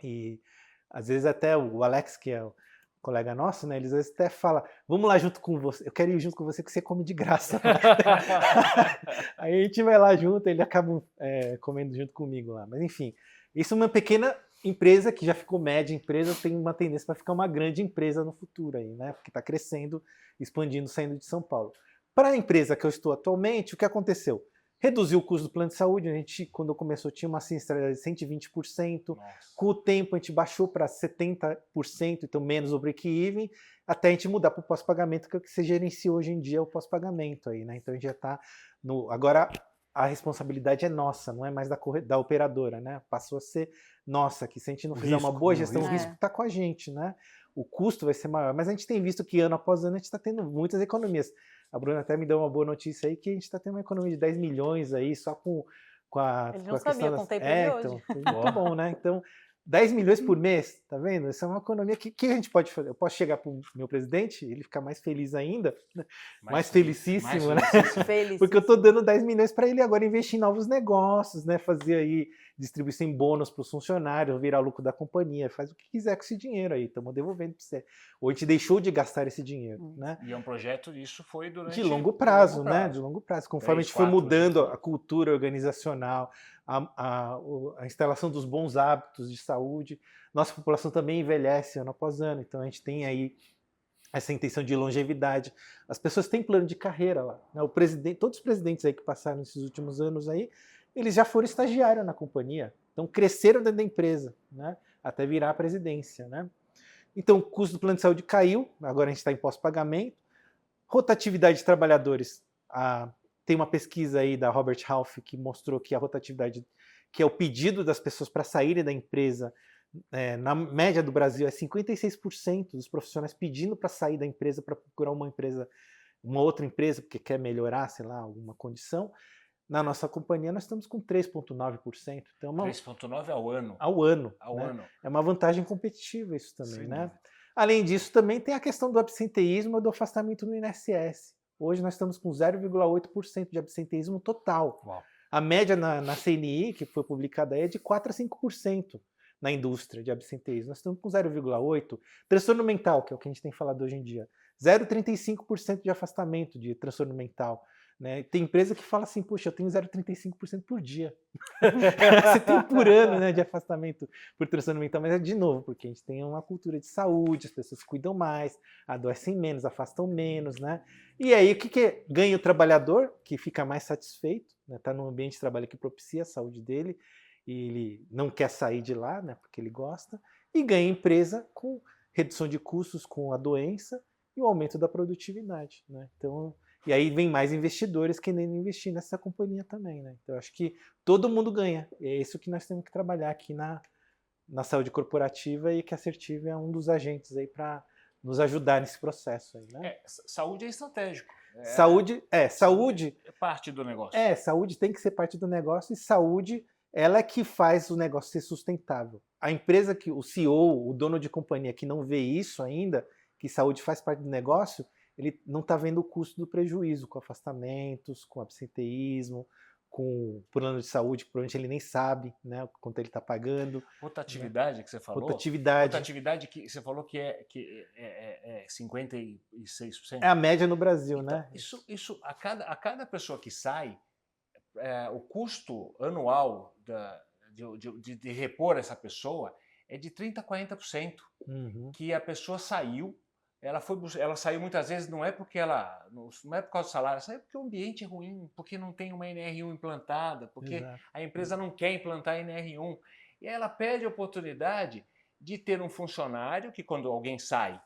E às vezes até o Alex, que é o colega nosso, né, eles às vezes até falam, vamos lá junto com você, eu quero ir junto com você que você come de graça. Aí a gente vai lá junto, ele acaba comendo junto comigo lá. Mas enfim, isso é uma pequena empresa que já ficou média empresa, tem uma tendência para ficar uma grande empresa no futuro aí, né? Porque está crescendo, expandindo, saindo de São Paulo. Para a empresa que eu estou atualmente, o que aconteceu? Reduziu o custo do plano de saúde, a gente, quando começou, tinha uma sinistralidade de 120%, Nossa. com o tempo a gente baixou para 70%, então menos o break-even, até a gente mudar para o pós-pagamento, que é o que você gerencia hoje em dia, o pós-pagamento aí, né? Então a gente já está no... Agora a responsabilidade é nossa, não é mais da operadora, né? Passou a ser nossa, que se a gente não O fizer uma risco, boa né? O gestão, o risco. risco está com a gente, né? O custo vai ser maior, mas a gente tem visto que ano após ano a gente está tendo muitas economias. A Bruna até me deu uma boa notícia aí que a gente está tendo uma economia de 10 milhões aí só com a Ele com não a questão sabia, das... contei pra ele hoje. Então, foi muito bom, né? Então, 10 milhões por mês, tá vendo? Essa é uma economia que a gente pode fazer. Eu posso chegar para o meu presidente, ele ficar mais feliz ainda, né? mais felicíssimo, né? Feliz. Porque eu estou dando 10 milhões para ele agora investir em novos negócios, né? Fazer aí distribuição em bônus para os funcionários, virar lucro da companhia, faz o que quiser com esse dinheiro aí, estamos devolvendo para você. Ou a gente deixou de gastar esse dinheiro, né? E é um projeto, isso foi durante... De longo prazo, né? De longo prazo. Conforme 3, a gente foi 4 mudando anos, a cultura organizacional, a instalação dos bons hábitos de saúde, nossa população também envelhece ano após ano, então a gente tem aí essa intenção de longevidade. As pessoas têm plano de carreira lá, né? Todos os presidentes aí que passaram nesses últimos anos aí, eles já foram estagiários na companhia, então cresceram dentro da empresa, né? Até virar a presidência, né? Então o custo do plano de saúde caiu, agora a gente está em pós-pagamento. Rotatividade de trabalhadores, tem uma pesquisa aí da Robert Half que mostrou que a rotatividade, que é o pedido das pessoas para saírem da empresa, na média do Brasil é 56% dos profissionais pedindo para sair da empresa para procurar uma outra empresa, porque quer melhorar, sei lá, alguma condição. Na nossa companhia nós estamos com 3,9%. Então, 3,9% ao ano. Ao ano. Ao né? ano. É uma vantagem competitiva isso também, Sem né? dúvida. Além disso, também tem a questão do absenteísmo e do afastamento no INSS. Hoje nós estamos com 0,8% de absenteísmo total. Uau. A média na CNI, que foi publicada aí, é de 4 a 5% na indústria de absenteísmo. Nós estamos com 0,8%. Transtorno mental, que é o que a gente tem falado hoje em dia, 0,35% de afastamento de transtorno mental. Né? Tem empresa que fala assim, puxa, eu tenho 0,35% por dia. Você tem por ano, né, de afastamento por transtorno mental, mas é de novo, porque a gente tem uma cultura de saúde, as pessoas cuidam mais, adoecem menos, afastam menos, né? E aí o que ganha o trabalhador, que fica mais satisfeito, né? Tá num ambiente de trabalho que propicia a saúde dele, e ele não quer sair de lá, né, porque ele gosta, e ganha a empresa com redução de custos com a doença e o aumento da produtividade, né? Então, e aí vem mais investidores querendo investir nessa companhia também, né? Então, eu acho que todo mundo ganha. É isso que nós temos que trabalhar aqui na saúde corporativa e que a Assertive é um dos agentes aí para nos ajudar nesse processo aí, né? Saúde é estratégico. Saúde é parte do negócio. Saúde tem que ser parte do negócio e saúde, ela é que faz o negócio ser sustentável. A empresa o CEO, o dono de companhia que não vê isso ainda, que saúde faz parte do negócio, ele não está vendo o custo do prejuízo com afastamentos, com absenteísmo, com plano de saúde, que provavelmente ele nem sabe, né, quanto ele está pagando. Rotatividade, né? Que você falou. Rotatividade que você falou que é 56%. É a média no Brasil, então, né? Isso a cada pessoa que sai, o custo anual de repor essa pessoa é de 30% a 40%. Uhum. Que a pessoa saiu. Ela saiu muitas vezes, não é por causa do salário, saiu porque o ambiente é ruim, porque não tem uma NR1 implantada, porque Exato. a empresa não quer implantar a NR1. E ela pede a oportunidade de ter um funcionário que, quando alguém sai,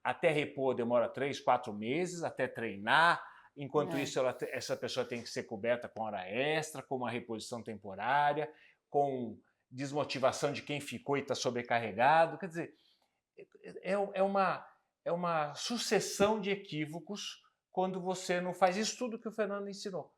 até repor demora 3, 4 meses, até treinar, enquanto isso essa pessoa tem que ser coberta com hora extra, com uma reposição temporária, com desmotivação de quem ficou e está sobrecarregado. Quer dizer, é uma sucessão de equívocos quando você não faz isso tudo que o Fernando ensinou.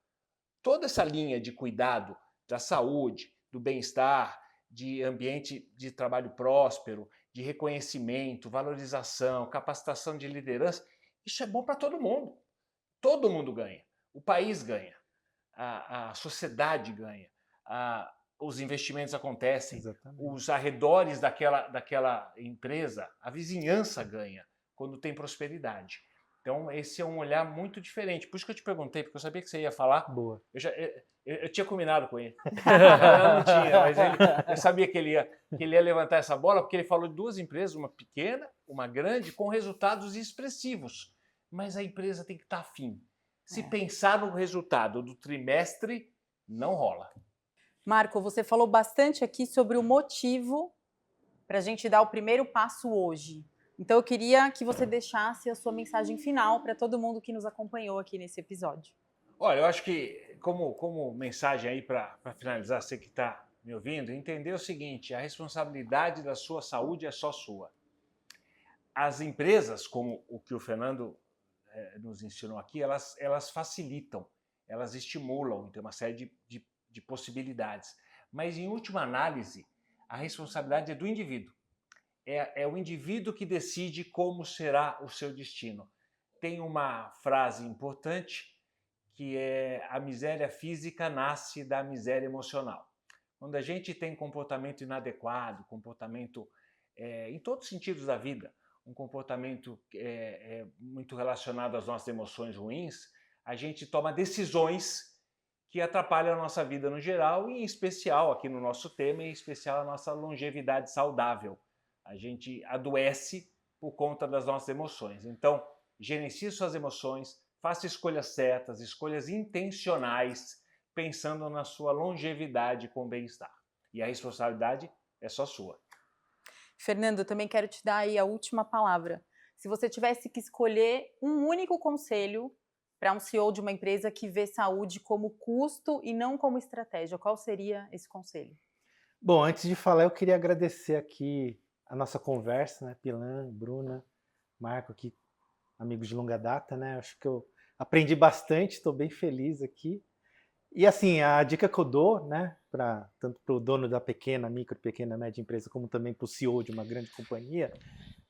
Toda essa linha de cuidado da saúde, do bem-estar, de ambiente de trabalho próspero, de reconhecimento, valorização, capacitação de liderança, isso é bom para todo mundo. Todo mundo ganha. O país ganha. A sociedade ganha. Os investimentos acontecem. Exatamente. Os arredores daquela empresa, a vizinhança ganha quando tem prosperidade. Então, esse é um olhar muito diferente. Por isso que eu te perguntei, porque eu sabia que você ia falar. Boa. Eu tinha combinado com ele. Eu não tinha, mas eu sabia que ele ia levantar essa bola, porque ele falou de duas empresas, uma pequena, uma grande, com resultados expressivos. Mas a empresa tem que estar afim. Se pensar no resultado do trimestre, não rola. Marco, você falou bastante aqui sobre o motivo para a gente dar o primeiro passo hoje. Então, eu queria que você deixasse a sua mensagem final para todo mundo que nos acompanhou aqui nesse episódio. Olha, eu acho que, como mensagem aí para finalizar, você que está me ouvindo, entender o seguinte: a responsabilidade da sua saúde é só sua. As empresas, como o que o Fernando nos ensinou aqui, elas facilitam, elas estimulam, tem uma série de possibilidades. Mas, em última análise, a responsabilidade é do indivíduo. É o indivíduo que decide como será o seu destino. Tem uma frase importante que é: a miséria física nasce da miséria emocional. Quando a gente tem comportamento inadequado, comportamento em todos os sentidos da vida, um comportamento muito relacionado às nossas emoções ruins, a gente toma decisões que atrapalham a nossa vida no geral e, em especial, aqui no nosso tema, em especial a nossa longevidade saudável. A gente adoece por conta das nossas emoções. Então, gerencie suas emoções, faça escolhas certas, escolhas intencionais, pensando na sua longevidade com bem-estar. E a responsabilidade é só sua. Fernando, eu também quero te dar aí a última palavra. Se você tivesse que escolher um único conselho para um CEO de uma empresa que vê saúde como custo e não como estratégia, qual seria esse conselho? Bom, antes de falar, eu queria agradecer aqui a nossa conversa, né? Pilan, Bruna, Marco aqui, amigos de longa data, né? Acho que eu aprendi bastante, estou bem feliz aqui. E assim, a dica que eu dou, né, tanto para o dono da pequena, média empresa, como também para o CEO de uma grande companhia,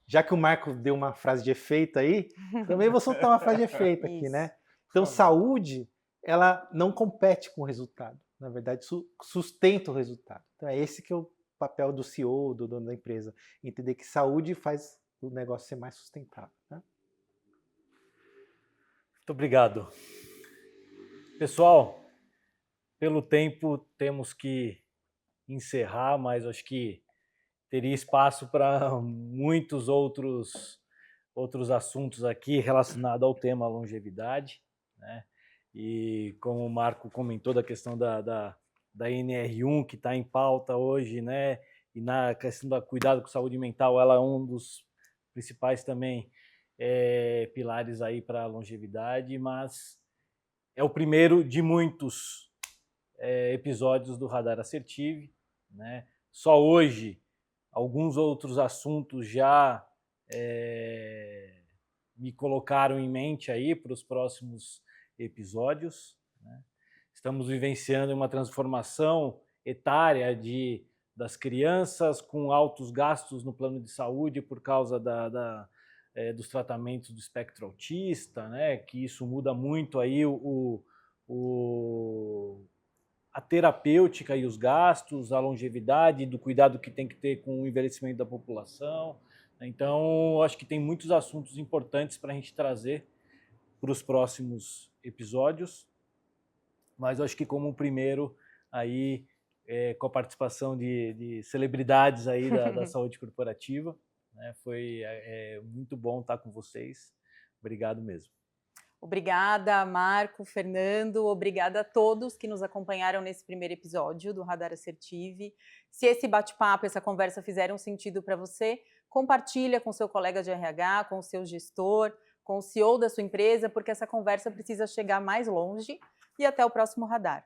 já que o Marco deu uma frase de efeito aí, também vou soltar uma frase de efeito aqui, né? Então, saúde, ela não compete com o resultado. Na verdade, sustenta o resultado. Então, é esse que é o papel do CEO, do dono da empresa. Entender que saúde faz o negócio ser mais sustentável, né? Muito obrigado. Pessoal, pelo tempo temos que encerrar, mas acho que teria espaço para muitos outros assuntos aqui relacionados ao tema longevidade, né? E como o Marco comentou da questão da NR1 que está em pauta hoje, né? E na questão do cuidado com saúde mental, ela é um dos principais também pilares aí para a longevidade, mas é o primeiro de muitos episódios do Radar Assertive, né? Só hoje alguns outros assuntos já me colocaram em mente aí para os próximos episódios, né? Estamos vivenciando uma transformação etária das crianças com altos gastos no plano de saúde por causa dos tratamentos do espectro autista, né? Que isso muda muito aí a terapêutica e os gastos, a longevidade, do cuidado que tem que ter com o envelhecimento da população. Então, acho que tem muitos assuntos importantes para a gente trazer para os próximos episódios, mas acho que como o primeiro, aí, com a participação de celebridades aí da saúde corporativa, né, foi muito bom estar com vocês. Obrigado mesmo. Obrigada, Marco, Fernando, obrigada a todos que nos acompanharam nesse primeiro episódio do Radar Assertive. Se esse bate-papo, essa conversa fizeram sentido para você, compartilha com seu colega de RH, com o seu gestor, com o CEO da sua empresa, porque essa conversa precisa chegar mais longe. E até o próximo Radar.